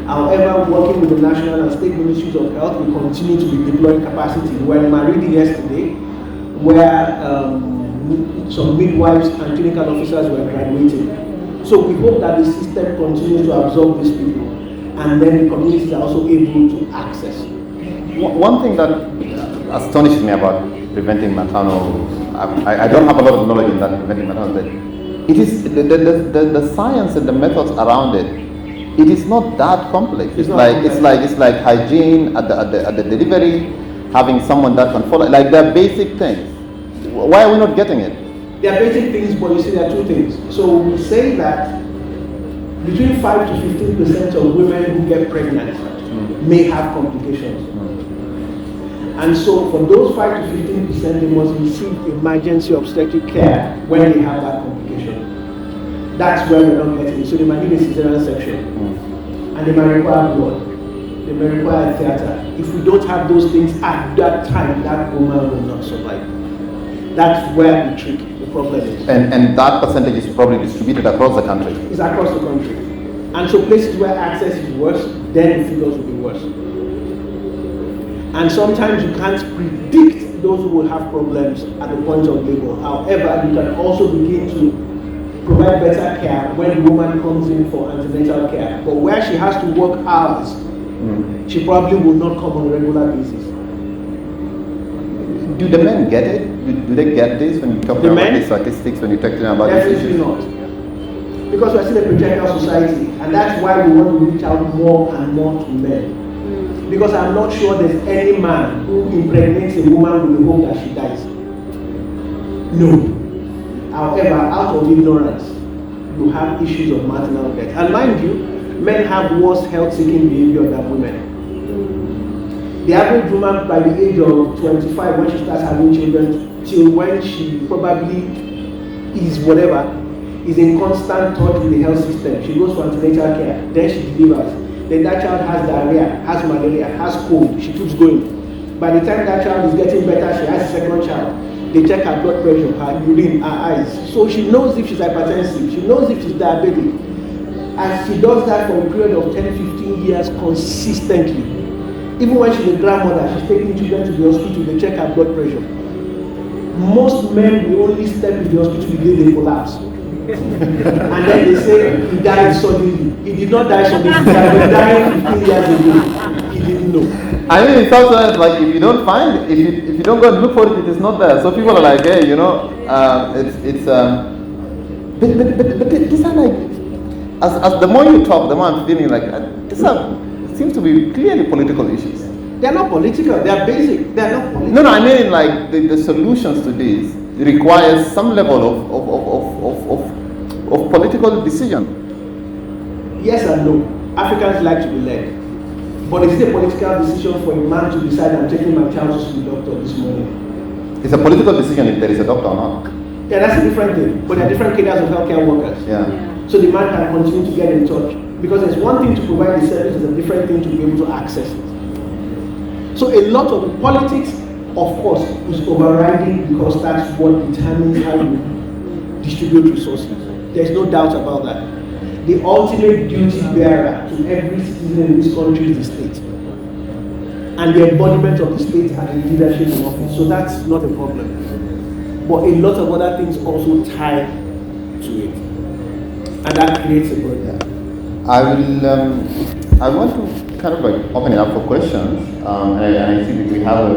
However, working with the national and state ministries of health, we continue to be deploying capacity. We were in Maridi yesterday, where some midwives and clinical officers were graduating. So we hope that the system continues to absorb these people, and then the communities are also able to access. One thing that astonishes me about preventing maternal, I don't have a lot of knowledge in that preventing maternal death. It is the science and the methods around it. It is not that complex. It's like hygiene at the delivery, having someone that can follow. Like they're basic things. Why are we not getting it? There are basic things, but you see, there are two things. So we say that between 5 to 15% of women who get pregnant may have complications. And so for those 5 to 15%, they must receive emergency obstetric care when they have that complication. That's where we're not getting it. So they might need a cesarean section, and they might require blood, they may require theater. If we don't have those things at that time, that woman will not survive. That's where the trick, the problem is. And that percentage is probably distributed across the country. It's across the country. And so places where access is worse, then the figures will be worse. And sometimes you can't predict those who will have problems at the point of labor. However, you can also begin to provide better care when the woman comes in for antenatal care. But where she has to work hours, she probably will not come on a regular basis. Do the men get it? Do they get this when you talk about the statistics, when you talk to them about these issues? Definitely not. Because we're still a patriarchal society, and that's why we want to reach out more and more to men. Because I'm not sure there's any man who impregnates a woman with the hope that she dies. No. However, out of ignorance, you have issues of maternal death. And mind you, men have worse health-seeking behavior than women. The average woman by the age of 25, when she starts having children, till when she probably is whatever, is in constant touch with the health system. She goes for antenatal care, then she delivers. Then that child has diarrhea, has malaria, has cold, she keeps going. By the time that child is getting better, she has a second child. They check her blood pressure, her urine, her eyes. So she knows if she's hypertensive, she knows if she's diabetic. And she does that for a period of 10-15 years consistently. Even when she's a grandmother, she's taking children to the hospital, they check her blood pressure. Most men will only step in the hospital the day they collapse. And then they say he died suddenly. He did not die suddenly, he had been dying 15 years ago. He didn't know. I mean, in South Sudan, it's like if you don't find it, if you don't go and look for it, it is not there. So people are like, hey, but these are like, as the more you talk, the more I'm feeling like these seems to be clearly political issues. They're not political, they're basic. They're not political. No, I mean like the solutions to this requires some level of political decision. Yes and no. Africans like to be led. But is it a political decision for a man to decide I'm taking my child to the doctor this morning? It's a political decision if there is a doctor or not. Yeah, that's a different thing. But there are different cadres of healthcare workers. Yeah. So the man can continue to get in touch. Because it's one thing to provide the service, it's a different thing to be able to access it. So a lot of the politics, of course, is overriding because that's what determines how you distribute resources. There's no doubt about that. The ultimate duty bearer to every citizen in this country is the state. And the embodiment of the state and the leadership in office. So that's not a problem. But a lot of other things also tie to it. And that creates a burden. I want to kind of like open it up for questions. And I see that we have a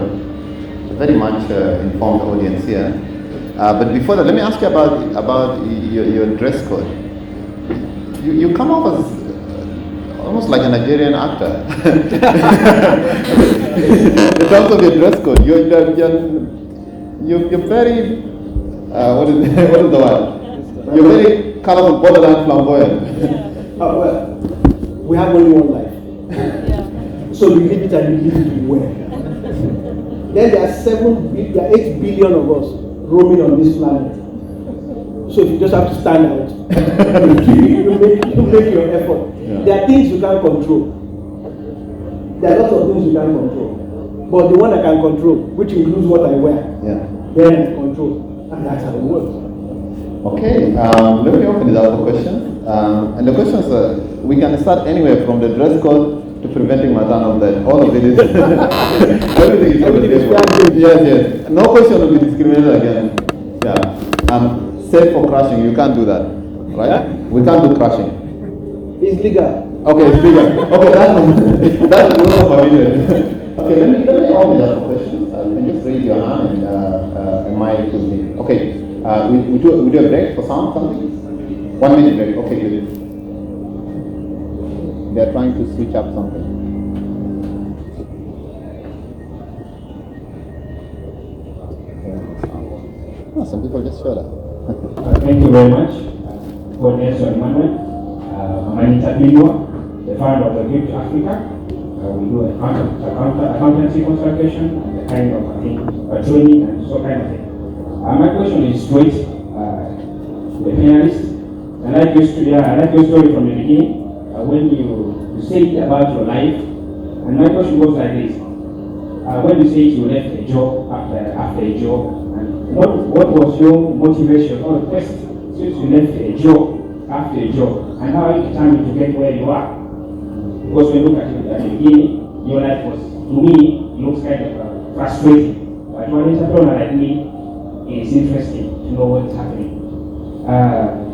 very much informed audience here. But before that, let me ask you about your dress code. You come off as almost like a Nigerian actor. In terms of your dress code, you're very what is the word? You're very colorful, borderline flamboyant. Well, we have only one life. So we live it and we live it well. Then there are 8 billion of us roaming on this planet. So if you just have to stand out, you make your effort. Yeah. There are things you can't control. There are lots of things you can't control. But the one I can control, which includes what I wear, then I control. And that's how it works. Okay, let me open it up for questions. And the questions, we can start anywhere from the dress code to preventing maternal death. All of it is, everything is yes. No question will be discriminated against. Yeah. Safe for crashing, you can't do that, right? Yeah? We can't do crashing. It's legal. Okay, it's legal. Okay, that's not forbidden. Okay, let me open it up for questions. You can just raise your hand and mic will be. Okay, we do a break for something? 1 minute break. Okay, good. They're trying to switch up something. Oh, some people just showed up. Thank you very much for Nelson Kwaje. I'm an entrepreneur, the founder of the Gift Africa. We do accountancy consultation and the kind of training and so kind of thing. My question is straight to the panelists. I like your story from the beginning when you said about your life. And my question goes like this: when you say you left a job after a job. What was your motivation or quest since you left a job after a job, and how are you determined to get where you are? Because when you look at it at the beginning, your life was, to me, looks kind of frustrating. But for an entrepreneur like me, it's interesting to know what's happening.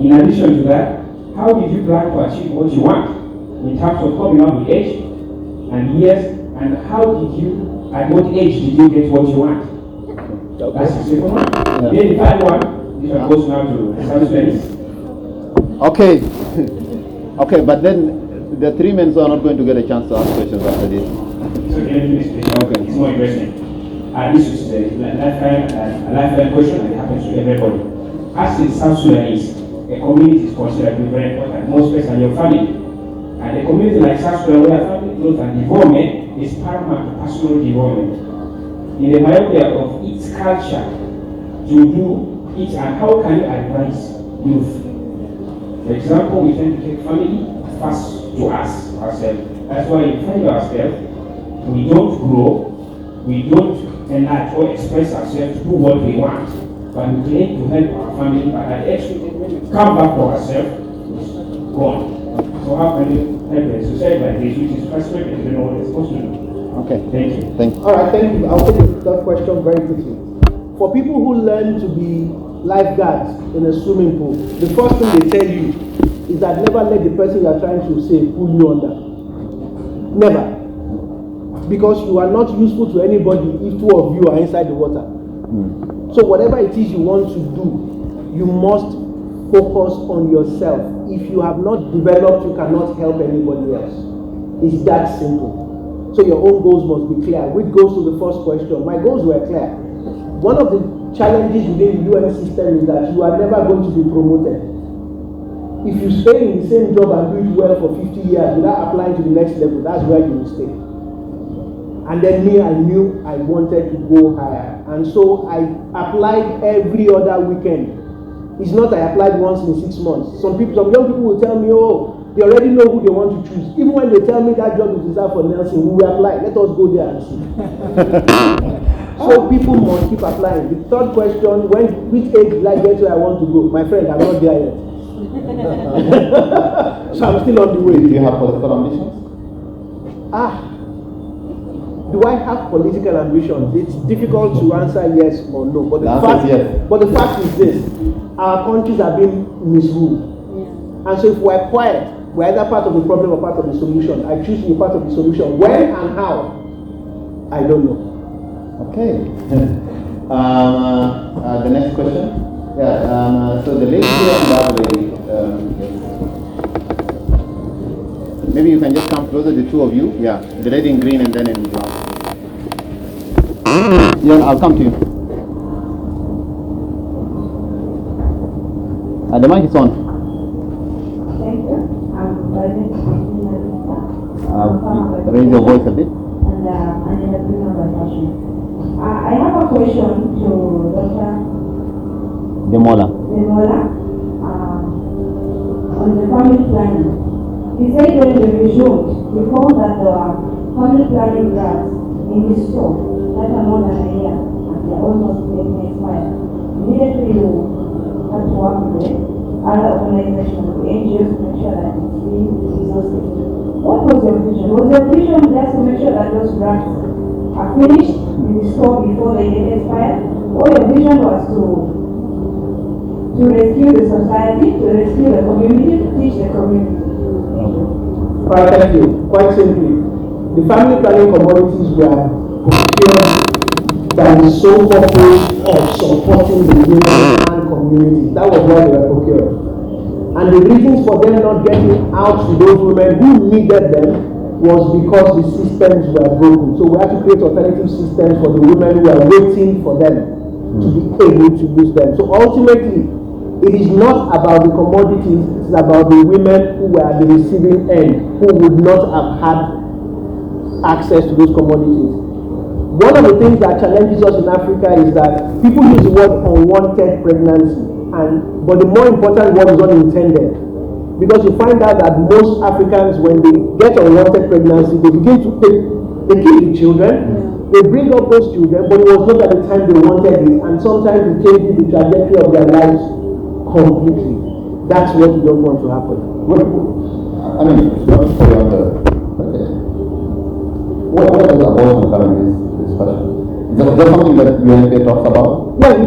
In addition to that, how did you plan to achieve what you want in terms of coming up with age and years, and how did you, at what age did you get what you want? Okay. That's the second one. Yeah. Then the third one, this one goes now to South Sudan. Okay. Okay, but then the 3 men are not going to get a chance to ask questions after this. So okay. It's more interesting. This is a lifetime question that happens to everybody. As in South Sudanese, a community is considered to be very important, most especially your family. And a community like South Sudan, where family growth and development is paramount to personal development. In the myopia of its culture to do it, and how can you advise youth? For example, we tend to take family first to us ourselves. That's why we find ourselves, we don't grow, we don't enlarge or express ourselves to do what we want, but we claim to help our family, but at the end, when we come back to ourselves, it's gone. So how can you help a society like this, which is frustrated, you know what it's supposed to do? Okay. Thank you. Thank you. All right, thank you. I'll take that question very quickly. For people who learn to be lifeguards in a swimming pool, the first thing they tell you is that never let the person you are trying to save pull you under. Never. Because you are not useful to anybody if two of you are inside the water. So whatever it is you want to do, you must focus on yourself. If you have not developed, you cannot help anybody else. It's that simple. So your own goals must be clear. Which goes to the first question. My goals were clear. One of the challenges within the UN system is that you are never going to be promoted. If you stay in the same job and do it well for 50 years without applying to the next level, that's where you will stay. And then I knew I wanted to go higher. And so I applied every other weekend. It's not I applied once in 6 months. Some young people will tell me, oh, they already know who they want to choose. Even when they tell me that job is reserved for Nelson, we will apply. Let us go there and see. So people must keep applying. The third question, which age will I get where I want to go? My friend, I'm not there yet. So I'm still on the way. Do you have political ambitions? Do I have political ambitions? It's difficult to answer yes or no. But the fact is this: our countries are being misruled. Yeah. And so if we're quiet, we're either part of the problem or part of the solution. I choose to be part of the solution. When and how, I don't know. Okay. The next question. Yeah. So the lady here and the other lady. Maybe you can just come closer, the two of you. Yeah. The lady in green and then in black. Yeah, I'll come to you. The mic is on. Thank you. Raise your voice a bit. I have a question to Dr. Ademola. On the family planning. He said when we resumed, we found that there are family planning grants in the store that are more than a year and they are almost getting expired. Immediately you have to work with other organizations, the NGOs, to make sure that it's being exhausted. What was your vision? Was your vision just to make sure that those grants are finished in the store before they get expired? Or your vision was to rescue the society, to rescue the community, to teach the community? Right, thank you. Quite simply, the family planning commodities were procured by the sole purpose of supporting the women and community. That was why they were procured. And the reasons for them not getting out to those women who needed them was because the systems were broken. So we had to create alternative systems for the women who are waiting for them to be able to use them. So ultimately, it is not about the commodities, it's about the women who were at the receiving end, who would not have had access to those commodities. One of the things that challenges us in Africa is that people use the word unwanted pregnancy, but the more important word is unintended. Because you find out that most Africans, when they get unwanted pregnancy, they begin to they keep the children, they bring up those children, but it was not at the time they wanted it, and sometimes it changes the trajectory of their lives completely. That's what we don't want to happen. What does abortion come in this discussion? Is that something that UNFPA talks about? Yeah,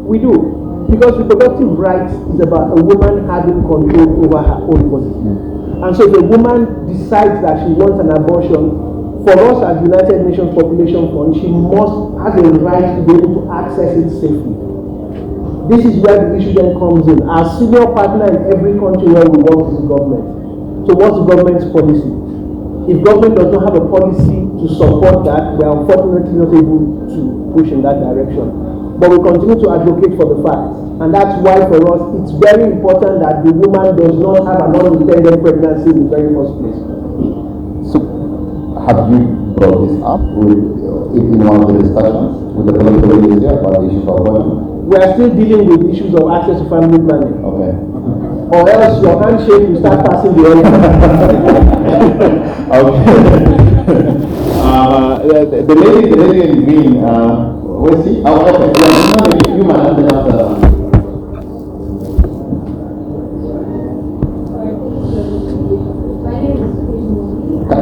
we do. Because reproductive rights is about a woman having control over her own body. And so if a woman decides that she wants an abortion, for us as United Nations Population Fund, she has a right to be able to access it safely. This is where the issue then comes in. Our senior partner in every country where we work is the government. So what's the government's policy? If government does not have a policy to support that, we are unfortunately not able to push in that direction. But we continue to advocate for the facts. And that's why for us, it's very important that the woman does not have an unintended pregnancy in the very first place. So, have you brought this up in one of the discussions with the political leaders here about the issues of abortion? We are still dealing with issues of access to family planning. Okay. Or else your handshake will start passing the oil. Okay. The lady in green, where's she? Oh, okay. Yeah, you might have been after.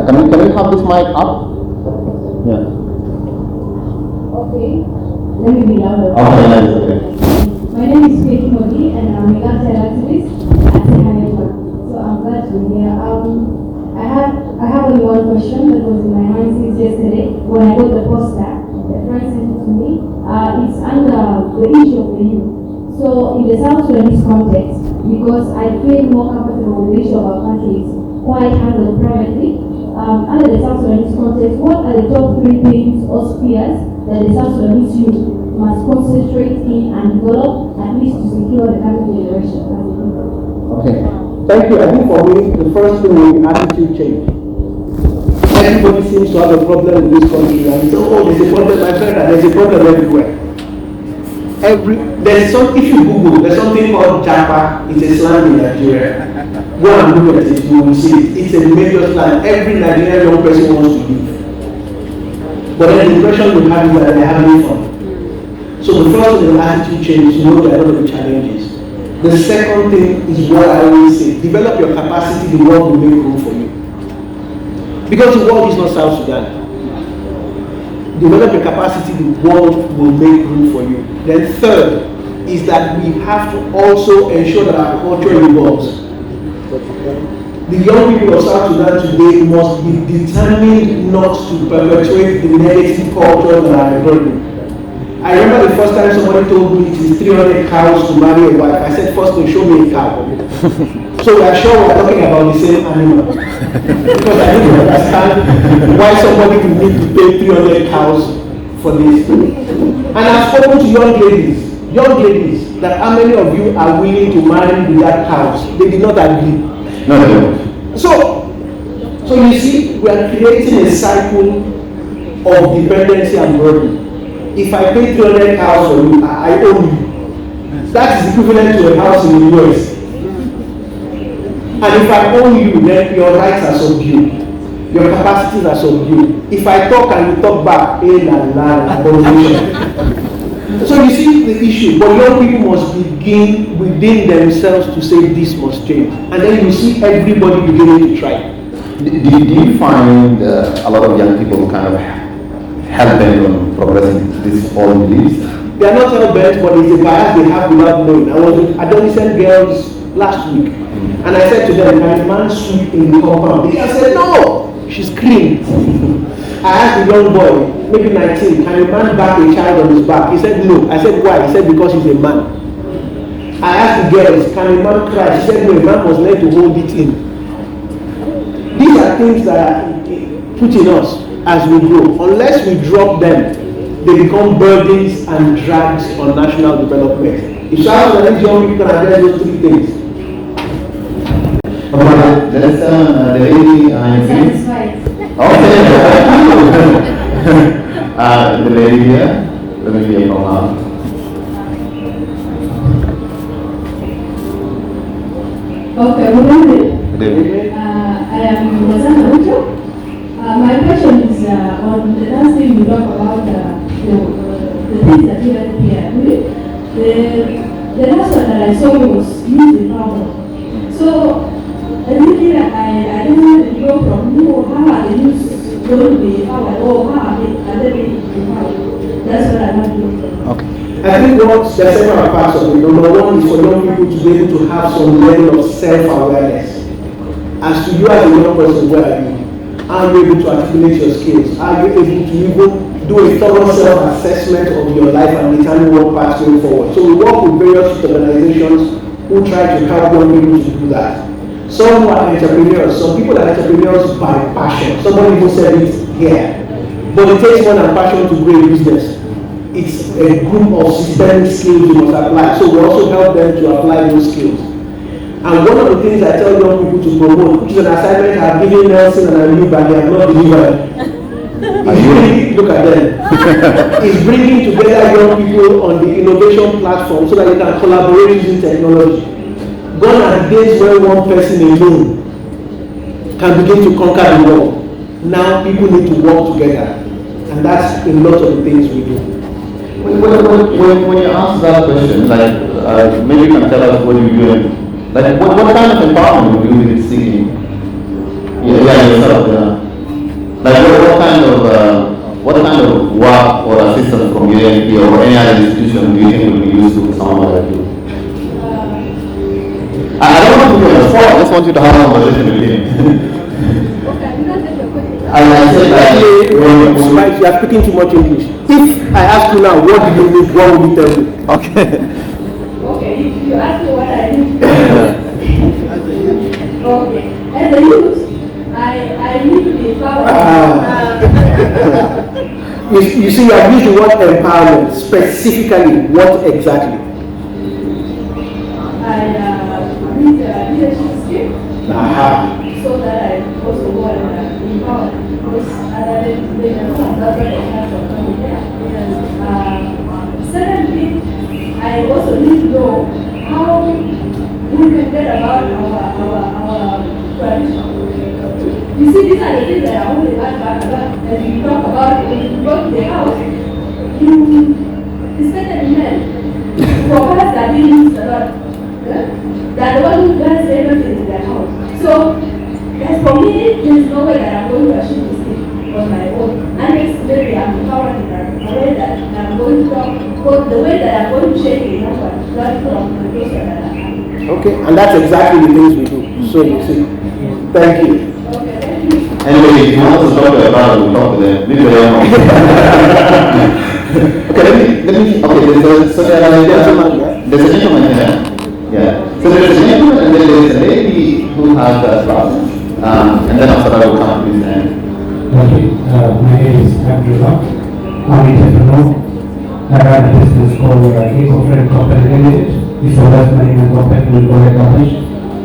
Can we have this mic up? Yeah. Okay. Let me be louder. Okay, nice. Okay. My name is Kate Modi and I'm a cancer activist at Sehanetwork. So I'm glad to be here. I have only one question that was in my mind since yesterday when I got the poster. The friend sent it to me. It's under the issue of the youth. So in the South Sudanese context, because I feel more comfortable with the issue of our country is quite handled privately. Under the South Sudanese context, what are the top 3 things or spheres that the South Sudanese youth must concentrate in and develop, at least to secure the coming generation? Okay. Thank you. I think for me, the first thing is attitude change. Everybody seems to have a problem in this country, and so, there's a problem, my friend, and there's a problem everywhere. if you Google, there's something called Japa. It's a slang in Nigeria. Go and look at it, you will see it. It's a major slang. Every Nigerian young person wants to live. But then the impression you have is that they're having fun. So the first thing is attitude change, you know there are going to be challenges. The second thing is what I always say, develop your capacity, the world will make room for you. Because the world is not South Sudan. Develop your capacity, the world will make room for you. Then third is that we have to also ensure that our culture evolves. The young people of South Sudan today must be determined not to perpetuate the negative culture that are evolving. I remember the first time somebody told me it is 300 cows to marry a wife. I said, first to show me a cow. So we are sure we are talking about the same animal. Because I need to understand why somebody would need to pay 300 cows for this. And I've spoken to young ladies, that how many of you are willing to marry without cows? They did not agree. No. So you see, we are creating a cycle of dependency and burden. If I pay 300 cows for you, I own you. That is equivalent to a house in the US. And if I own you, then your rights are subdued. Your capacities are subdued. If I talk and you talk back, so you see the issue. But young people must begin within themselves to say this must change. And then you see everybody beginning to try. Do you find a lot of young people kind of help them on progressing this old beliefs? They are not all bent, but it's a bias they have without knowing. I was with adolescent girls last week, and I said to them, can a man sweep in the compound? They said, no! She screamed. I asked the young boy, maybe 19, can a man back a child on his back? He said, no. I said, why? He said, because he's a man. I asked the girls, can a man cry? She said, no, a man was meant to hold it in. These are things that are put in us as we grow. Unless we drop them, they become burdens and drags on national development. If South Sudanese young people can address those three things. Okay, let's the lady Satisfied. Okay. The lady here, let me hear from her. Okay, good morning. Good evening. I am Nelson. My question is on the last thing you talked about the things that you had here. The last one that I saw was use the power. So everything I don't want to go from who, how are the use going to be power, or how are they being power? That's what I want to know. Okay. I think there are several parts of it. Number one is for young people to be able to have some level of self-awareness. As to you as a young person, where are you? Are you able to articulate your skills? Are you able to even do a thorough self-assessment of your life and determine what path going forward? So we work with various organizations who try to help young people to do that. Some who are entrepreneurs, some people are entrepreneurs by passion. Somebody even said it here. But it takes more than passion to grow a business. It's a group of systemic skills you must apply. So we also help them to apply those skills. And one of the things I tell young people to promote, which is an assignment I've given Nelson and I leave, but they have not delivered. Look at them. Is bringing together young people on the innovation platform so that they can collaborate using technology. Gone are the days where one person alone can begin to conquer the world. Now people need to work together. And that's a lot of the things we do. When you ask that question, like maybe you can tell us what you do. Like what kind of empowerment do you be seeking? Yourself. Like what kind of work or assistance from UNFPA or any other institution do you think will be useful to someone like you? I don't want to be on the spot. I just want you to have a conversation with him. I said that you are speaking too much English. If I ask you now, what do you need? What will you tell me? Okay. Okay, if you ask me what I need. Okay, as a youth, I need to be empowered. You see, you have used the word empowerment. Specifically, what exactly? I need leadership skill. So that I also go and empower. Because that's what I have from there. Secondly, know how we can get about our tradition. You see, these are the things that I want to ask about. As you talk about it, when you go to the house, especially men, for us that we use a lot, that the one who does everything in their house. So, as for me, there's no way that I'm going to achieve this thing on my own. Unless maybe I'm empowered in a way that I'm going to talk, but the way that I'm going to shake it, that's from the case that I have. Okay, and that's exactly the things we do. So you see. Thank you. Okay, thank you. Anyway, if you want to talk to your brother, we'll talk to them. Maybe they don't know. Okay, there's a gentleman here. Yeah. So there's a gentleman and then there's a lady who has glasses. And then after that will come to his end. Okay, my name is Andrew Locke. I'm an entrepreneur. I run a business called Eco-Friend Company Limited. It's a West management company we got established.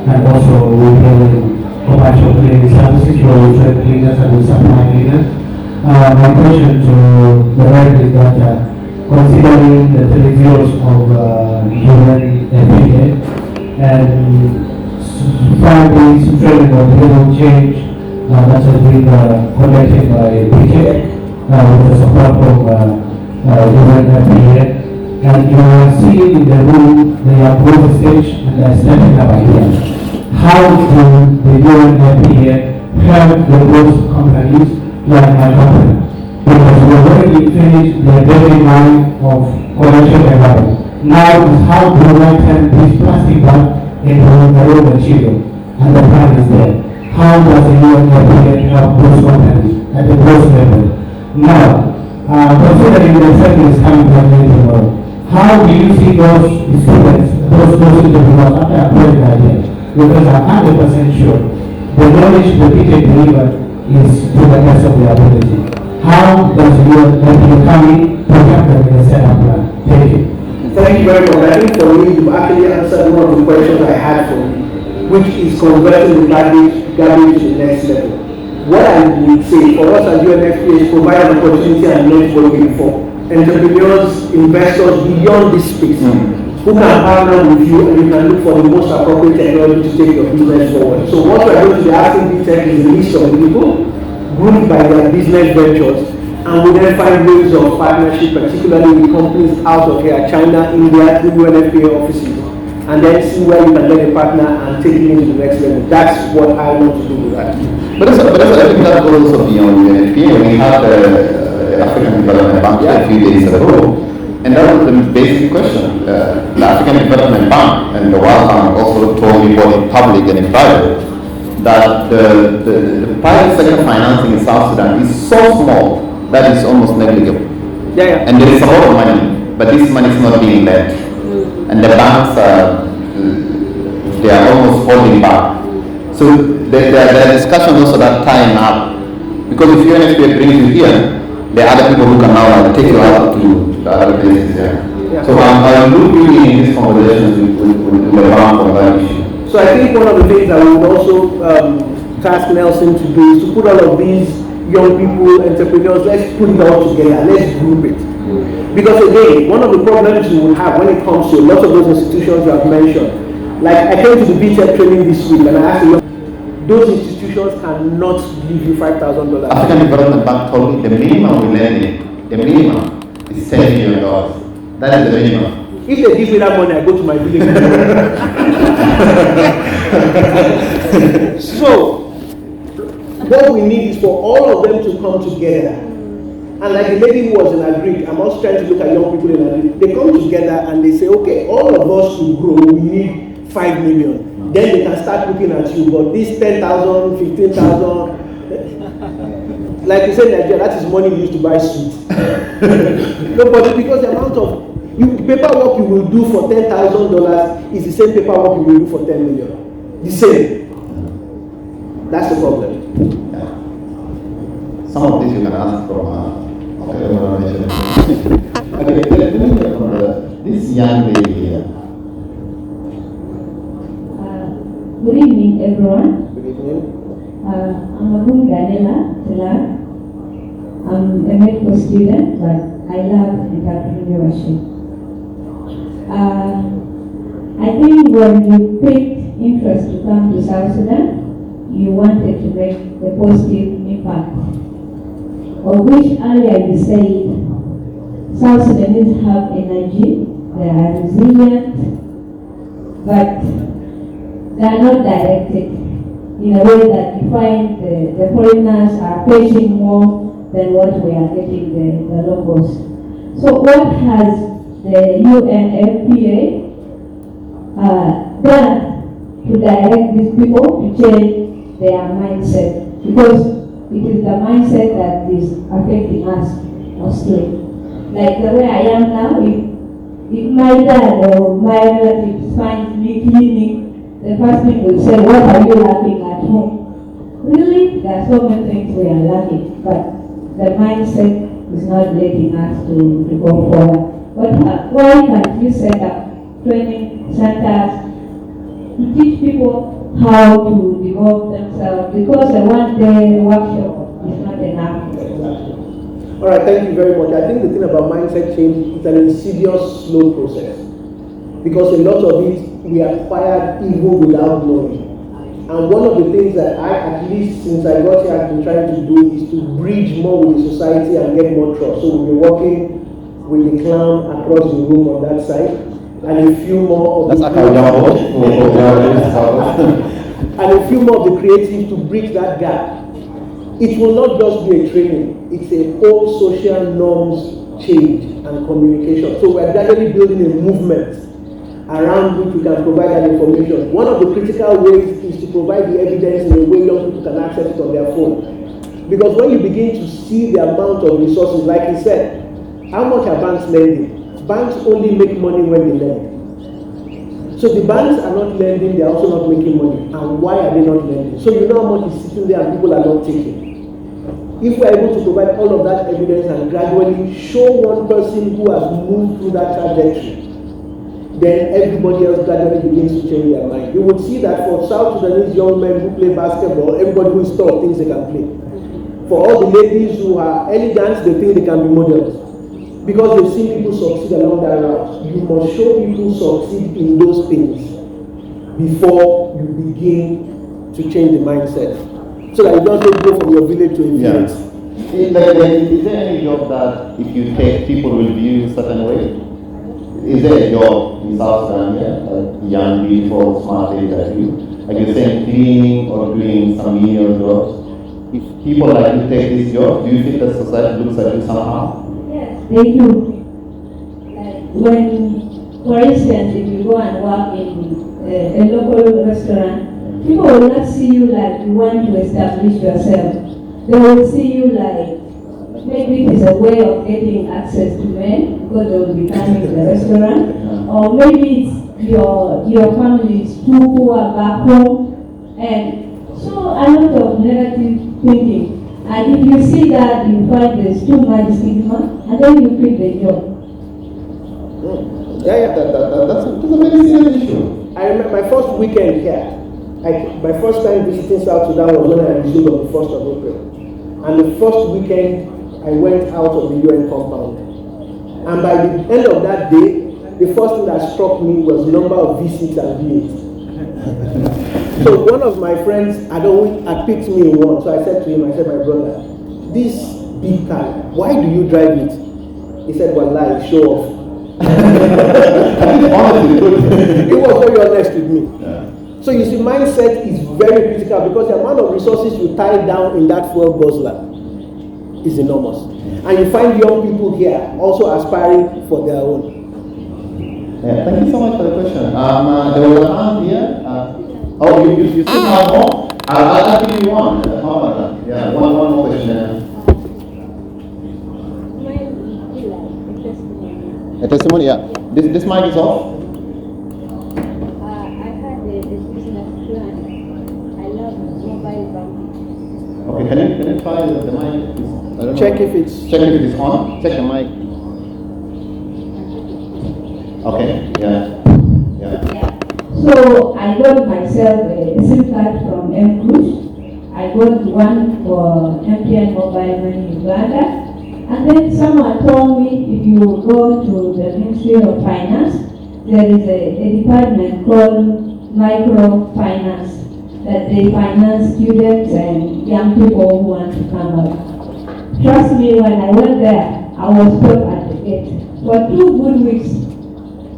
And also we build commercial cleaning services, we trade cleaners and we supply cleaners. My question to the right is that considering the 3 years of UNFPA and 5 days training on behavioral change that has been conducted by PK with the support of UNFPA, and you are seeing in the room they are both stage and they are stepping up ideas. How do the UNFPA help the growth companies like my company? Because we already finished the deadline of collection environment. Now is how do I turn this plastic bag into a raw material? And the plan is there. How does the UNFPA help those companies at the growth level? Now, considering the trend is coming to tomorrow, how do you see those students, those individuals after applying the idea? Because I'm 100% sure the knowledge the teacher delivered is to the best of their ability. How does UNFPA come in to help them in the setup plan? Thank you. Thank you very much. I think for me, you've actually answered one of the questions I had for you, which is converting the garbage to the next level. What I would say for us as UNFPA is provide an opportunity and networking for entrepreneurs, investors beyond this space, who can partner with you and you can look for the most appropriate technology to take your business forward. So what we're going to be asking BTech is a list of people grouped by their business ventures, and we then find ways of partnership, particularly with companies out of here, China, India, through UNFPA offices, and then see where you can get a partner and take it into the next level. That's what I want to do with that. But I think that goes also beyond UNFPA. We had the African Development Bank a few days ago, and that was the basic question. The African Development Bank and the World Bank also told me both in public and in private that the private sector financing in South Sudan is so small that it's almost negligible. Yeah. And there is a lot of money, but this money is not being lent. And the banks they are almost holding back. So there are discussions also that time up, because if UNFPA brings you here, there are other people who can now take you out to the other places here. Yeah. So I'm looking in these conversations with the bank on that issue. So I think one of the things that we would also task Nelson to do is to put all of these young people, entrepreneurs, let's put it all together, let's group it. Because again, one of the problems we will have when it comes to a lot of those institutions you have mentioned, like I came to the BTech training this week and I asked them, those institutions cannot give you $5,000. African Development Bank told me the minimum we lend, the minimum is $10 million. That is the minimum. If they give me that money, I go to my village. So, what we need is for all of them to come together. And like the lady who was in Agric, I'm also trying to look at young people in Agric. They come together and they say, okay, all of us to grow, we need 5 million. Then they can start looking at you. But this 10,000, 15,000, like you said, Nigeria, that is money used to buy suits. No, but because the amount of paperwork you will do for $10,000 is the same paperwork you will do for 10 million. The same. That's the problem. Yeah. Some of this you can ask from okay, let me get from this young lady here. Good evening, everyone. Good evening. I'm Abun Ganela Telar. I'm a medical student, but I love entrepreneurship. I think when you picked interest to come to South Sudan, you wanted to make a positive impact, of which earlier you said South Sudanese have energy, they are resilient, but they are not directed in a way that you find the foreigners are facing more than what we are getting the locals. So what has the UNFPA done to direct these people to change their mindset? Because it is the mindset that is affecting us mostly. Like the way I am now, if my dad or my relatives find me cleaning, the first thing will say, what are you lacking at home? Really, there are so many things we are lacking, but the mindset is not letting us to go forward. Why can't you set up training centers to teach people how to develop themselves? Because a one-day workshop is not enough. All right, thank you very much. I think the thing about mindset change is an insidious, slow process. Because a lot of it we acquired even without knowing. And one of the things that I, at least since I got here, I've been trying to do is to bridge more with the society and get more trust. So we've been working with the clown across the room on that side, and a few more of the and a few more of the creatives to bridge that gap. It will not just be a training, it's a whole social norms change and communication. So we're gradually building a movement around which we can provide that information. One of the critical ways is to provide the evidence in a way young people can access it on their phone. Because when you begin to see the amount of resources, like he said, how much are banks lending? Banks only make money when they lend. So the banks are not lending, they are also not making money. And why are they not lending? So you know how much is sitting there and people are not taking. If we are able to provide all of that evidence and gradually show one person who has moved through that trajectory, then everybody else gradually begins to change their mind. You would see that for South Sudanese young men who play basketball, everybody who is tall thinks they can play. For all the ladies who are elegant, they think they can be models. Because they've seen people succeed along that route. You must show people succeed in those things before you begin to change the mindset. So that you don't go from your village to a village. Is there any job that if you take, people will view you a certain way? Is there a job in South Sudan here, young, beautiful, smart ladies like you? Like you're saying, cleaning or doing some menial jobs? If people like you take this job, do you think that society looks at you somehow? Yes, they do. When, for instance, if you go and work in a local restaurant, people will not see you like you want to establish yourself. They will see you like maybe it is a way of getting access to men because they will be coming to the restaurant, or maybe it's your family is too poor back home, and so a lot of negative thinking. And if you see that, you find there's too much stigma, and then you quit the job. That's a very serious issue. I remember my first weekend here. My first time visiting South Sudan was when I resumed on the 1st of April. And the first weekend, I went out of the UN compound. And by the end of that day, the first thing that struck me was the number of V6 and V8. So one of my friends had picked me in one. So I said to him, my brother, this big car, why do you drive it? He said, well, lie, show off. He was very honest with me. Yeah. So you see, mindset is very critical because the amount of resources you tie down in that fuel guzzler is enormous. And you find young people here also aspiring for their own. Yeah, thank you so much for the question. There was a hand here. You still have more? I'll give you one. How about that? Yeah, one more question. A testimony, yeah. This mic is off. I had a business plan. I love mobile banking. Okay, can you try the mic? I don't Check know. if it's on. Check the mic. Okay, yeah. So I got myself a SIM card from M-Cruise. I got one for MTN Mobile Money in Uganda. And then someone told me if you go to the Ministry of Finance, there is a department called microfinance that they finance students and young people who want to come out. Trust me, when I went there, I was told at the gate for 2 good weeks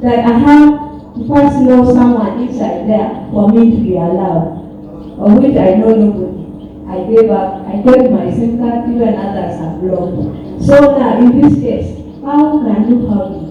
that I had to first know someone inside there for me to be allowed, of which I know nobody. I gave up, I got my SIM card, even others have blocked. So now in this case, how can you help me?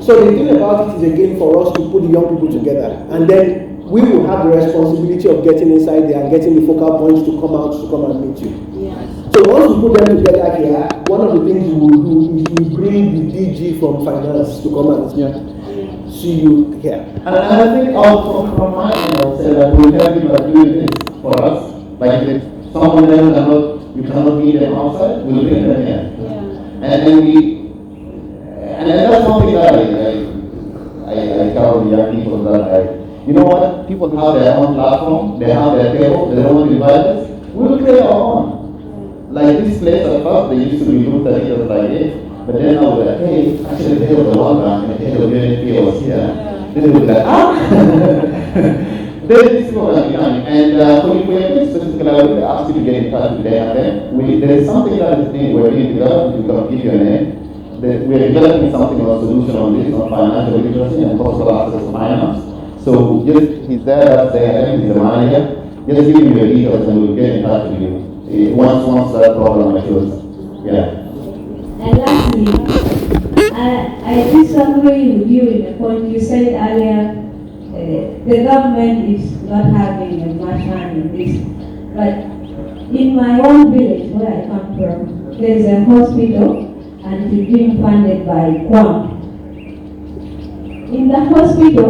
So the thing about it is again for us to put the young people together, and then we will have the responsibility of getting inside there and getting the focal points to come out to come and meet you. Yes. So once we put them together here, one of the things we will do is we bring the DG from finance to come and see you here. And I think also from my end, I'll say that we have people that do this for us. Like if some of them you cannot meet them outside, we'll bring them here. Yeah. And then and that's something that I tell the young people that you know what, people have their own platform, they have their table, they don't want to invite us, we'll create our own. Like this place at first, they used to be looked at it as like this, but then now we're like, hey, actually the head of the World Bank and the head of the UNFPA was here. Then they'll be like, then this is what I'm doing. And for your specifically, I would ask you to get in touch with them. And then there is something that is being we're doing together, we can give you a name. We're developing something on a solution on this, on financial literacy and possible access to finance. So just, he's there, that's there, I think he's the manager. Just give him your details and we'll get in touch with you. Once that problem matures. Yeah. And lastly, I disagree with you in the point you said earlier, the government is not having much hand in this. But in my own village where I come from, there is a hospital and it is being funded by Guam. In the hospital,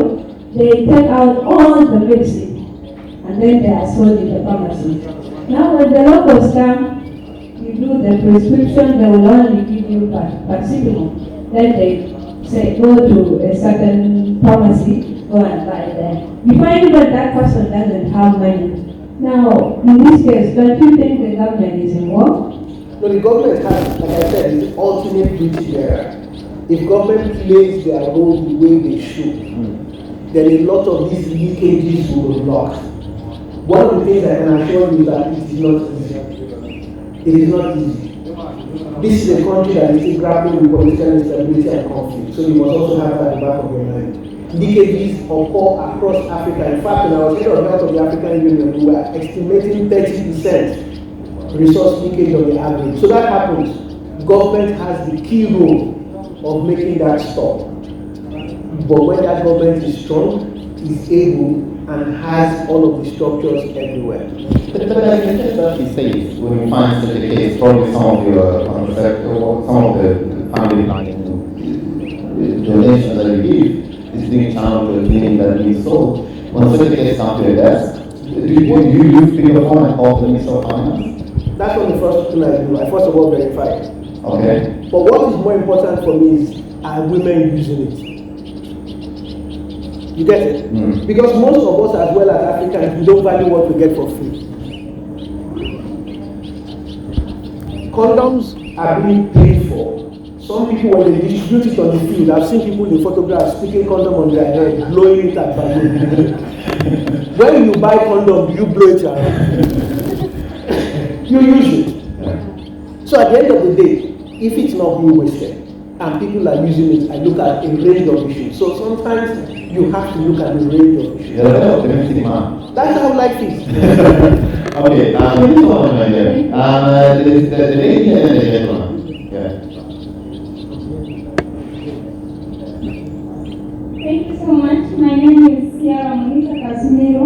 they take out all the medicine and then they are sold in the pharmacy. Now when the locals come, you do the prescription, they will only give you paracetamol. Then they say go to a certain pharmacy, go and buy there. You find that person doesn't have money. Now, in this case, don't you think the government is involved? No, the government has, like I said, the ultimate duty there. If government plays their role the way they should, then a lot of these leakages will be blocked. One of the things I can assure you is that it is not easy. It is not easy. This is a country that is still grappling with political instability and conflict, so you must also have that at the back of your mind. Leakages occur across Africa. In fact, when I was head of health of the African Union, we were estimating 30% resource leakage on the average. So that happens. Government has the key role of making that stop. But when that government is strong, is able and has all of the structures everywhere. But I think that he says, when we find such a case, probably some of your some of the family planning donations that you give is being channeled to a clinic that needs solved. When such a case comes to your desk, do you pick your phone and call the Minister of Finance? That's not the first thing I do. I first of all verify it. Okay. But what is more important for me is, are women using it? You get it? Because most of us, as well as Africans, we don't value what we get for free. Condoms are being paid for. Some people, when they distribute it on the field, I've seen people in photographs sticking condom on their head, blowing it at balloon. When you buy condom, you blow it around. You use it. So at the end of the day, if it's not being wasted, and people are using it, I look at a range of issues. So sometimes you have to look at the range of issues. That's how life is. Okay, this one right here. The lady and the gentleman. Yeah. Thank you so much. My name is Sierra Monica Casimiro,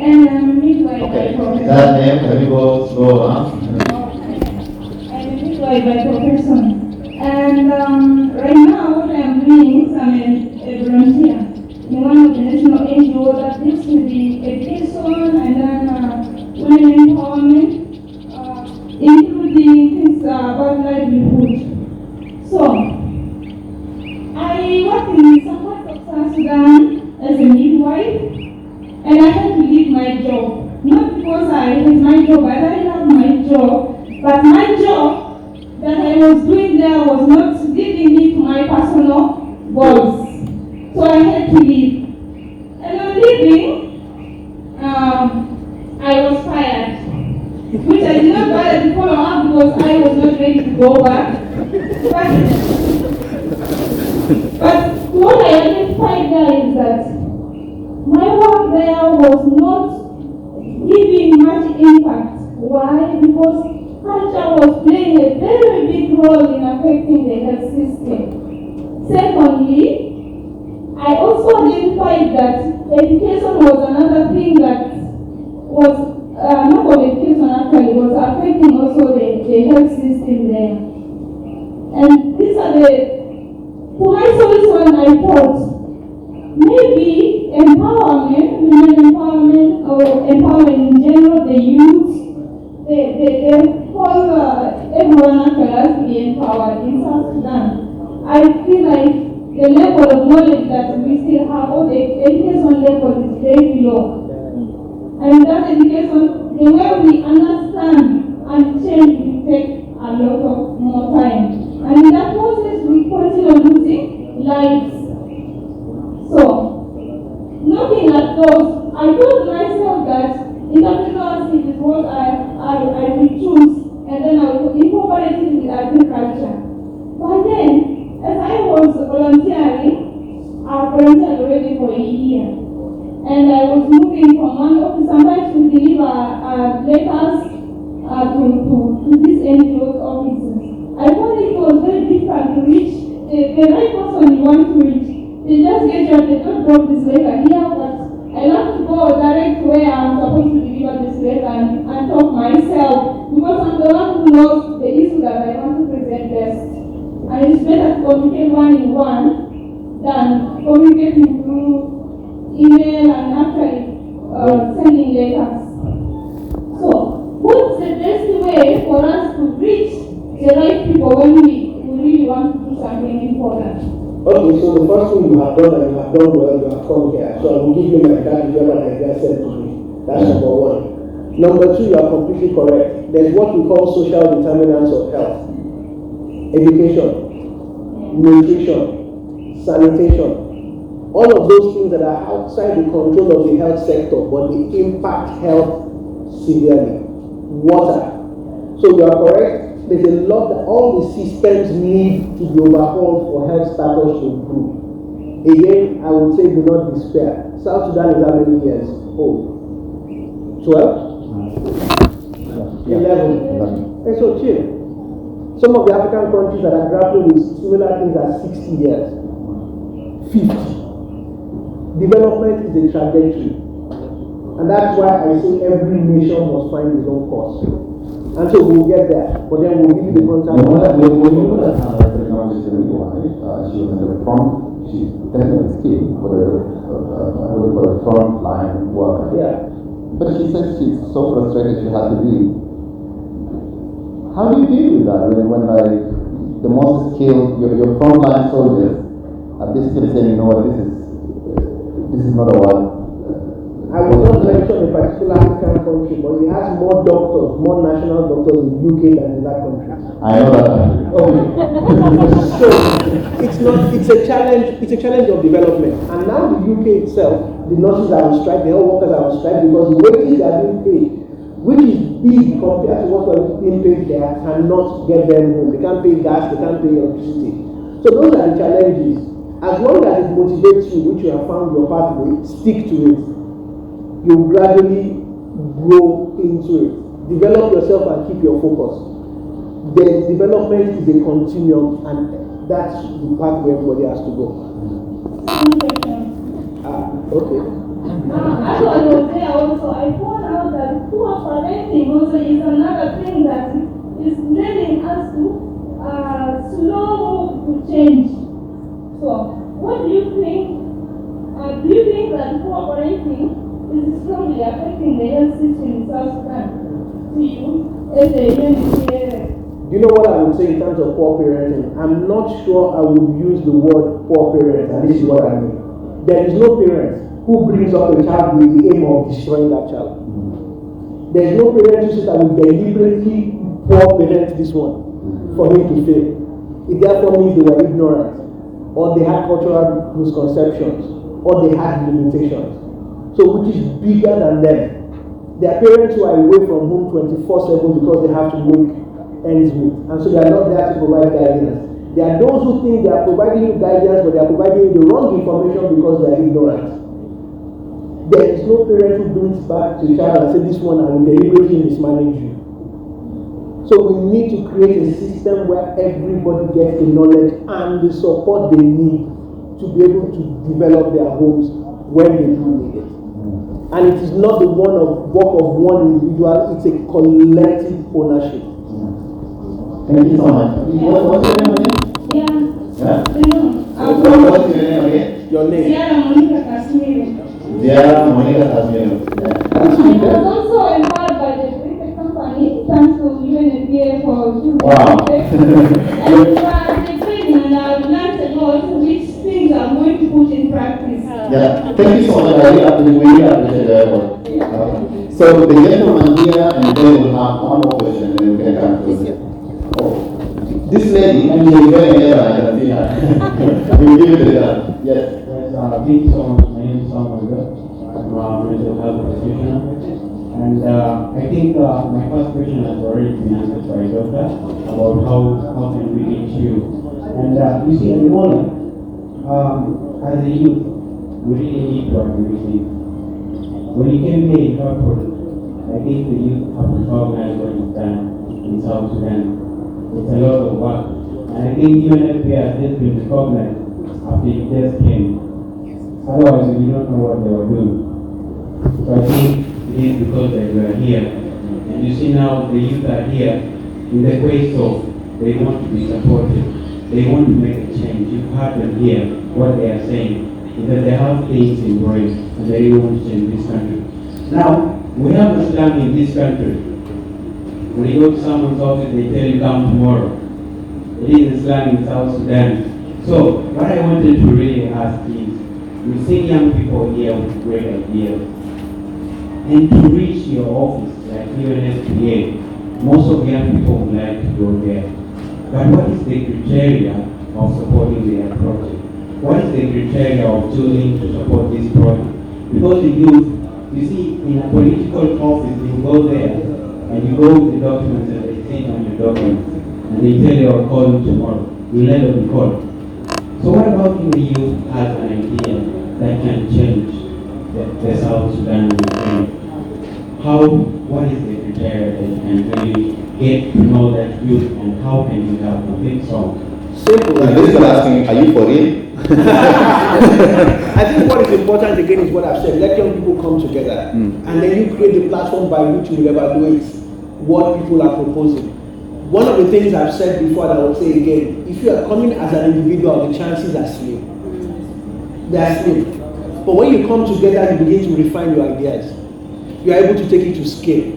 and I'm a midwife by profession. That name, can you go slow enough? I'm a midwife by profession. And right now, what I'm doing is I'm a volunteer in one of the national NGOs that deals with the education and then women empowerment, including things about livelihood. So, I work in some parts of South Sudan as a midwife, and I had to leave my job. Not because I hate my job, I really love my job, but my job that I was doing there was not leading me to my personal goals. So to leave. And on leaving, I was fired, which I did not bother to follow up because I was not ready to go back. But what I identified there is that my work there was not giving much impact. Why? Because culture was playing a very big role in affecting the health system. Secondly, I also identified that education was another thing that was, not only education actually, was affecting also the health system there. And these are to my solution, I thought, maybe empowerment, women empowerment, or empowerment in general, the youth, the whole, everyone actually has to be empowered in South Sudan. I feel like the level of knowledge that we still have, or the education level is very low. And that education, the way we understand and change will take a lot of more time. And in that process, we continue losing lives. So, looking at those, I told myself that entrepreneurship is what I will choose, and then I will incorporate it with agriculture. But then, as I was volunteering, I volunteered already for a year. And I was moving from one office, sometimes to deliver letters to these NGO offices. I found it was very difficult to reach the right person you want to reach. They just get you, they don't drop this letter here, but I love to go direct where I'm supposed to deliver this letter and talk myself, because I'm the one who knows the issue that I want to present best. And it's better to communicate one-on-one than communicating through email and actually sending letters. So, what's the best way for us to reach the right people when we really want to do something important? Okay, so the first thing you have done, and you have done well, you have come here. So I will give you my card if you have an idea sent to me. That's number one. Number two, you are completely correct. There's what we call social determinants of health. Education, nutrition, sanitation. All of those things that are outside the control of the health sector, but they impact health severely. Water. So you are correct. There's a lot that all the systems need to be overhauled for health status to improve. Again, I would say do not despair. South Sudan is how many years old? 12? 11. And so chill. Some of the African countries that are grappling with similar things are 60 years. 50. Development is a trajectory. And that's why I say every nation must find its own course. And so we'll get there, but then we'll give you the contact. When you look at her technology is a new one, she was in the front, she's definitely skilled for the front line worker. Yeah. But she says she's so frustrated she had to leave. How do you deal with that when like the most skilled, your front line soldiers are basically saying, you know what, this is not a one. I will not mention a particular African country, but it has more doctors, more national doctors in the UK than in that country. I know that. Okay. So it's a challenge of development. And now the UK itself, the nurses are on strike, the health workers are on strike because the wages they are being paid, which is big compared to what we're being paid there, cannot get them home. They can't pay gas, they can't pay electricity. So those are the challenges. As long as it motivates you, which you have found your pathway, stick to it. You gradually grow into it. Develop yourself and keep your focus. The development is a continuum, and that's the path where everybody has to go. Okay. As I was there also, I found out that poor parenting also is another thing that is leading us to slow to change. So, what do you think? Do you think that poor parenting is strongly affecting the health system in South Sudan? To you, as a UNFPA? Do you know what I would say in terms of poor parenting? I'm not sure I would use the word poor parents, and this is what I mean. There is no parent who brings up a child with the aim of destroying that child. There is no parent who says I will deliberately poor parent this one for him to fail. It therefore means they were ignorant or they had cultural misconceptions. or they had limitations. So which is bigger than them. There are parents who are away from home 24/7 because they have to make ends meet, and so they are not there to provide guidance. There are those who think they are providing you guidance, but they are providing you the wrong information because they are ignorant. There is no parent who brings back to the child and say, this one I will deliberately mismanage you. So we need to create a system where everybody gets the knowledge and the support they need to be able to develop their homes when they do need it. And it is not the work of one individual, it's a collective ownership. Thank you so much. What's your name again? Yeah. What's your name again? Your name? Ziara Monica Tasmino. I was also empowered by the British company, thanks to UNFPA for doing Wow. and the training, and I've learned a lot which things I'm going to put in practice. Yeah, thank you so much. I really appreciate your effort. So the gentleman here, and then we'll have one more question, and then we can come to it. Oh, this lady, and she's very near, I can see her. We'll give it a chance. Yes. Thank you so much. My name is South Sudan. I'm a mental health practitioner. And I think my first question has already been answered by Doctor about how can we reach you. And you see, at the moment, as a youth, we really need to activate. When you came here in Hartford, I think the youth have recognized what is done in South Sudan. It's a lot of work. And I think UNFPA has just been recognized after you just came. Otherwise, we don't know what they were doing. So I think it is because that we are here. And you see now the youth are here in the quest of they want to be supported. They want to make a change. You've heard them here, what they are saying, is that they have things in brain and they really want to change this country. Now, we have a slang in this country. When you go to someone's office, they tell you come tomorrow. It is a slang in South Sudan. So, what I wanted to really ask is, we see young people here with great ideas. And to reach your office, like UNFPA, most of young people would like to go there. But what is the criteria of supporting their project? What is the criteria of choosing to support this project? Because the youth, you see, in a political office, you go there and you go with the documents and they sit on your documents and they tell you, I'll call you tomorrow. You'll never be called. So what about if the youth has an idea that can change the South Sudan movement? What is the criteria that you can really get to know that youth and how can you help them? Think so. Simple. This is asking, are you for real? I think what is important again is what I've said. Let young people come together, and then you create the platform by which you will evaluate what people are proposing. One of the things I've said before that I will say again, if you are coming as an individual, the chances are slim. They are slim. But when you come together, you begin to refine your ideas. You are able to take it to scale.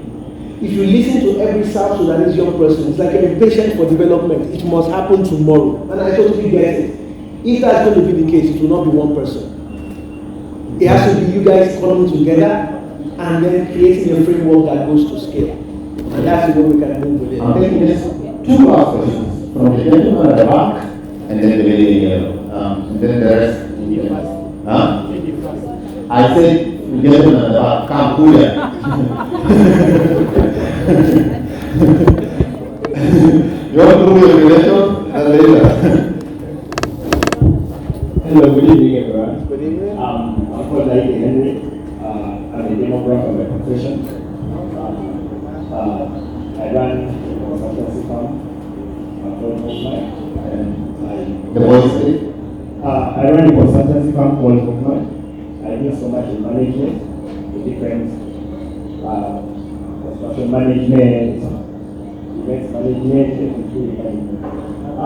If you listen to every South Sudanese young person, it's like a patient for development. It must happen tomorrow. And I totally get it. If that's going to be the case, it will not be one person. It has to be you guys coming together and then creating a framework that goes to scale. And that's the way we can move with it. I'm taking just two last questions from the gentleman at the back and then the lady in yellow. And then the rest. Huh? I said the gentleman at the back, come cool here. You want to prove your relation? And later. Hello, good evening everyone. Good evening. I'm called Henry. I'm a demographer by profession. I run a consultancy firm called Movement, and The voice. I run a consultancy firm called Movement. I do so much in management, the different construction management, events management, including management. I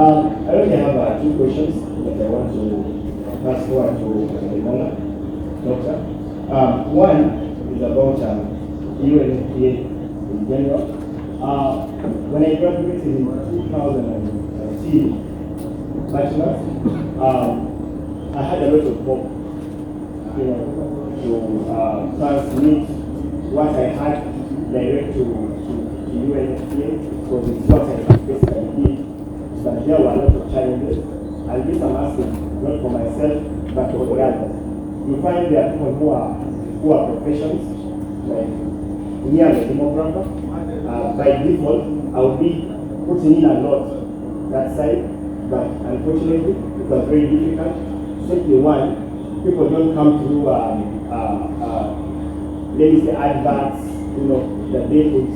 only have two questions that I want to ask one to Ademola, Doctor. One is about UNFPA in general. When I graduated in 2013 bachelor's, I had a lot of hope, to transmit what I had direct to UNFPA, because it's what I basically did. But there were a lot of challenges, and this I'm asking not for myself, but for others. you find there are people who are professionals, like me as a demographer. By default, I would be putting in a lot that side, but unfortunately, it was very difficult. Simply one, people don't come through, let me say, adverts, that they could,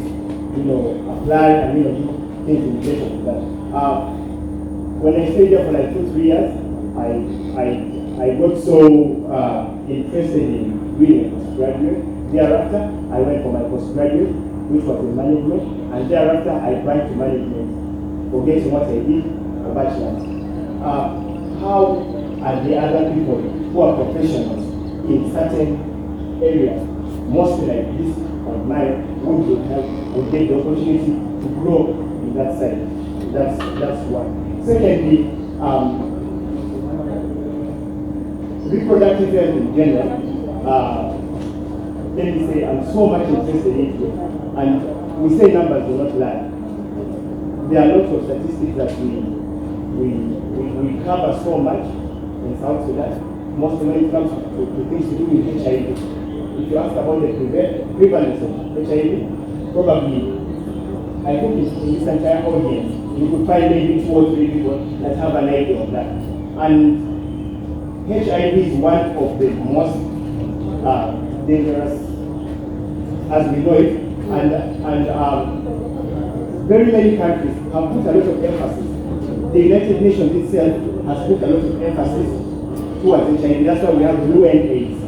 apply and, do things in relation to that. When I stayed there for like 2-3 years, I got so interested in doing a postgraduate. Thereafter, I went for my postgraduate, which was in management, and thereafter I applied to management, forgetting what I did, a bachelor's. How are the other people who are professionals in certain areas, mostly like this or mine, would get the opportunity to grow in that side? That's one. Secondly, reproductive health in general, let me say, I'm so much interested in it, and we say numbers do not lie. There are lots of statistics that we cover so much in South Sudan, mostly when it comes to things to do with HIV. If you ask about the prevalence of HIV, probably, I think in this entire audience, you could find maybe 2 or 3 people that have an idea of that. And HIV is one of the most dangerous, as we know it, and very many countries have put a lot of emphasis. The United Nations itself has put a lot of emphasis towards HIV. That's why we have UNAIDS.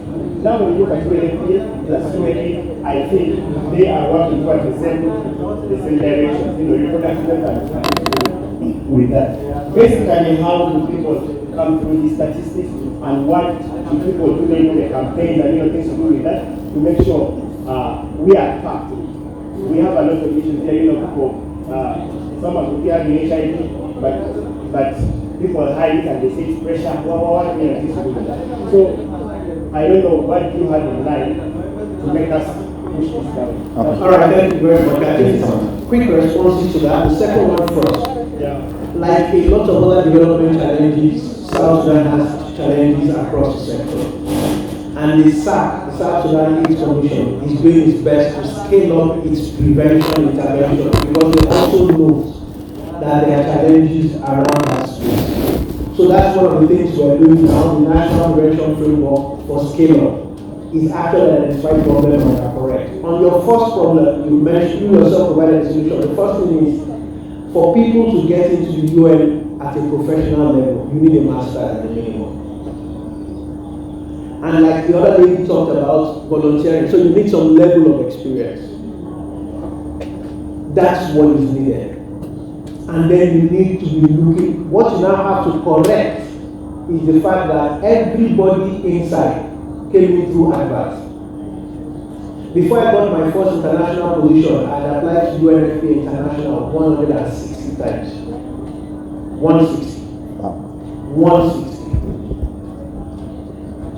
Now when we look at UNFPA plus UNAIDS, I think they are working towards the same direction. Reproductive and with that. Basically, how do people come through these statistics, and what do people do in the campaigns and things to do with that to make sure we are packed. We have a lot of issues here, people, someone could be having HIV, but people hide it and they say it's pressure, what things to do with that. So, I don't know what you have in mind to make us push this down. All right, thank you very much. I think quick responses to that. The second one first. Yeah. Like a lot of other development challenges, South Sudan has challenges across the sector. And the SAC, the South Sudan AIDS Commission, is doing its best to scale up its prevention intervention, because they also know that there are challenges around that space. So that's one of the things we're doing now. The National Prevention Framework for Scale Up is actually identifying problems that are correct. On your first problem, you mentioned, you yourself provided a solution. The first thing is, for people to get into the UN at a professional level, you need a master's at the minimum. And like the other lady talked about volunteering, so you need some level of experience. That's what is needed. And then you need to be looking, what you now have to correct is the fact that everybody inside came in through adverts. Before I got my first international position, I had applied to UNFPA International 160 times. 160. Wow. 160.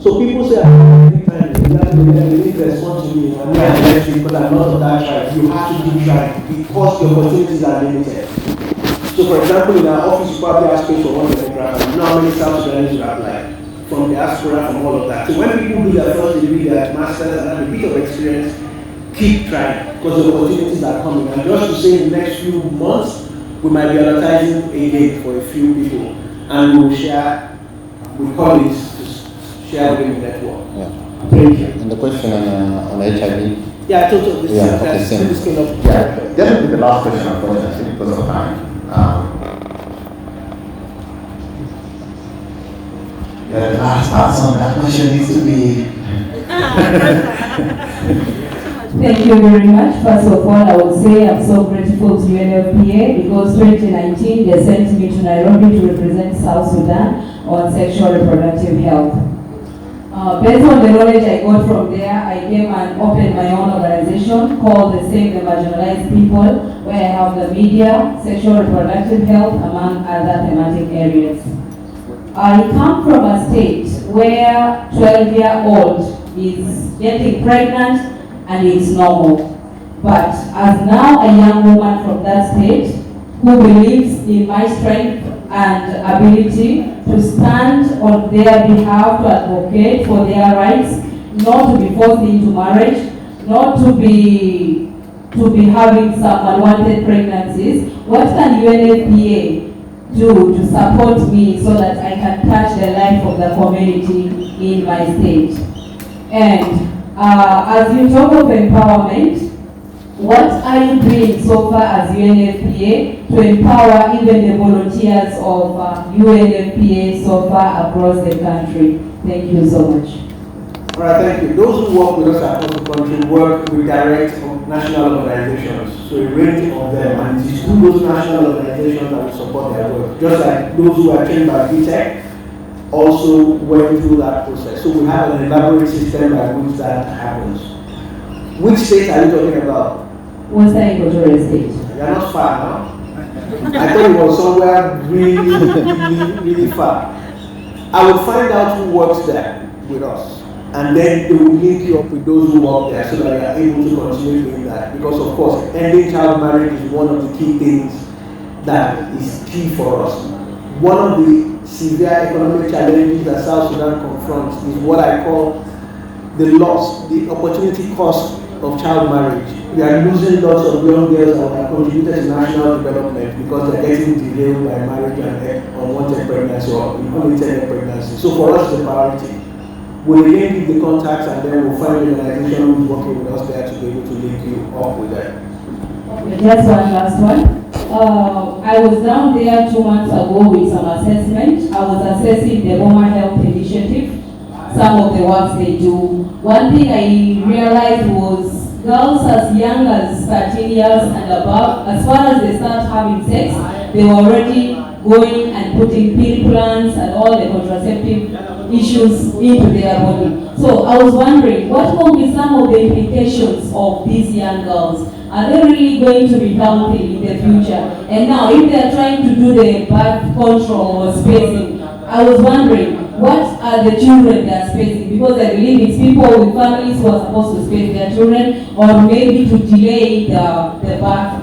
So people say, every time you need to respond to me, and I because I'm not on that track. You have to be trying because the opportunities are limited. So for example, in our office, you probably ask me for one of the grants, and you know how many South Sudanese you have applied from the diaspora, from all of that. So when people do their first degree, their masters, and have a bit of experience, keep trying because the opportunities are coming. And just to say, in the next few months, we might be advertising again for a few people, and we will share with colleagues to share within the network. Yeah. Thank you. And the question on HIV. Yeah, totally. Yeah, okay, same. Yeah, just with the last question, unfortunately, because of time. The last answer on that question needs to be. Thank you very much. First of all, I would say I'm so grateful to UNFPA because 2019 they sent me to Nairobi to represent South Sudan on sexual reproductive health. Based on the knowledge I got from there, I came and opened my own organization called the Save the Marginalized People, where I have the media, sexual reproductive health, among other thematic areas. I come from a state where 12-year-old is getting pregnant and it's normal. But as now a young woman from that state who believes in my strength and ability to stand on their behalf to advocate for their rights, not to be forced into marriage, not to be having some unwanted pregnancies. What can UNFPA do to support me so that I can touch the life of the community in my state? And as you talk of empowerment, what are you doing so far as UNFPA to empower even the volunteers of UNFPA so far across the country? Thank you so much. All right, thank you. Those who work with us across the country work with direct national organizations, so a range of them, and it is through those national organizations that we support their work. Just like those who are trained by VTech also went through that process. So we have an elaborate system by which that happens. Which state are you talking about? Western Equatorial State. You're not far now. I thought it was somewhere really far. I will find out who works there with us, and then they will link you up with those who work there so that you are able to continue doing that. Because of course, ending child marriage is one of the key things that is key for us. One of the severe economic challenges that South Sudan confronts is what I call the loss, the opportunity cost of child marriage. We are losing lots of young girls that have contributed to national development because they are getting derailed by marriage and unwanted pregnancy or unintended pregnancy. So for us, it's a priority. We'll link the contacts and then we'll find an organization who's working with us there to be able to link you up with them. Okay, just one last one. I was down there 2 months ago with some assessment. I was assessing the Women Health Initiative, some of the works they do. One thing I realized was girls as young as 13 years and above, as far as they start having sex, they were already going and putting pill plans and all the contraceptive issues into their body. So I was wondering, what will be some of the implications of these young girls? Are they really going to be healthy in the future? And now, if they are trying to do the birth control or spacing, I was wondering, what are the children they are spacing? Because I believe it's people with families who are supposed to space their children, or maybe to delay the birth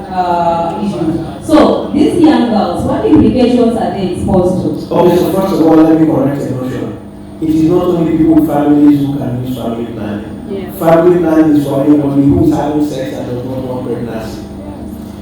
issues. So, these young girls, what implications are they exposed to? Okay, so first of all, let me correct the notion. It is not only people with families who can use family planning. Yeah. Family planning is for anybody who is having sex and does not want pregnancy.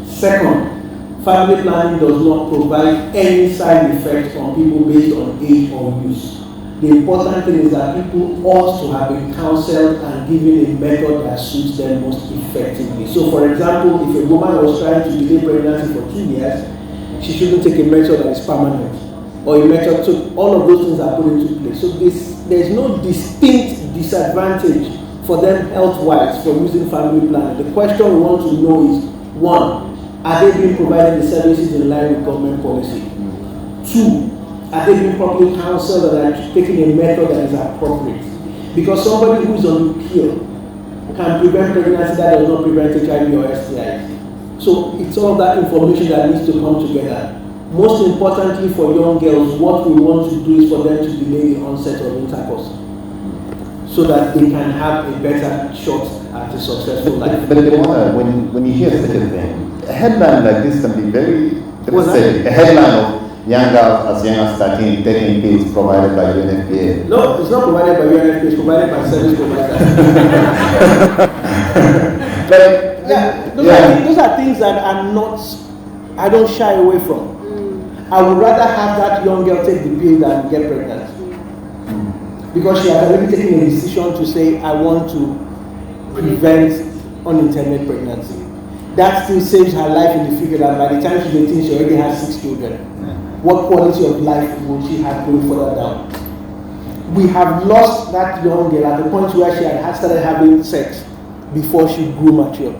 Second, family planning does not provide any side effects on people based on age or use. The important thing is that people ought to have been counseled and given a method that suits them most effectively. So for example, if a woman was trying to delay pregnancy for 2 years, she shouldn't take a method that is permanent. Or a method, so all of those things are put into place. So there's no distinct disadvantage for them health-wise for using family planning. The question we want to know is, one, are they being provided the services in line with government policy? Two, are they being properly counseled and are taking a method that is appropriate? Because somebody who is on the pill can prevent pregnancy that does not prevent HIV or STIs. So it's all that information that needs to come together. Most importantly for young girls, what we want to do is for them to delay the onset of intercourse so that they can have a better shot at a successful life. But when you hear such a thing, a headline like this can be very, a headline of young girls as young as 13 taking pills provided by UNFPA. No, it's not provided by UNFPA, it's provided by service providers. But those are things that are not, I don't shy away from. I would rather have that young girl take the pill than get pregnant. Because she has already taken a decision to say, I want to prevent unintended pregnancy. That still saves her life in the future, and by the time she's 18, she already has 6 children. What quality of life will she have going further down? We have lost that young girl at the point where she had started having sex before she grew mature.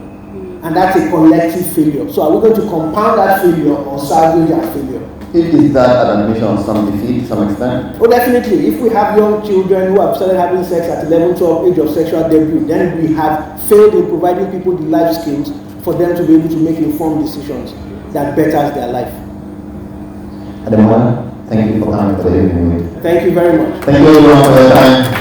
And that's a collective failure. So are we going to compound that failure or salvage that failure? Is that an admission of some defeat to some extent? Oh, definitely. If we have young children who have started having sex at 11, 12 age of sexual debut, then we have failed in providing people the life skills for them to be able to make informed decisions that betters their life. Ademola, thank you for coming today. Thank you very much. Thank you everyone for your time.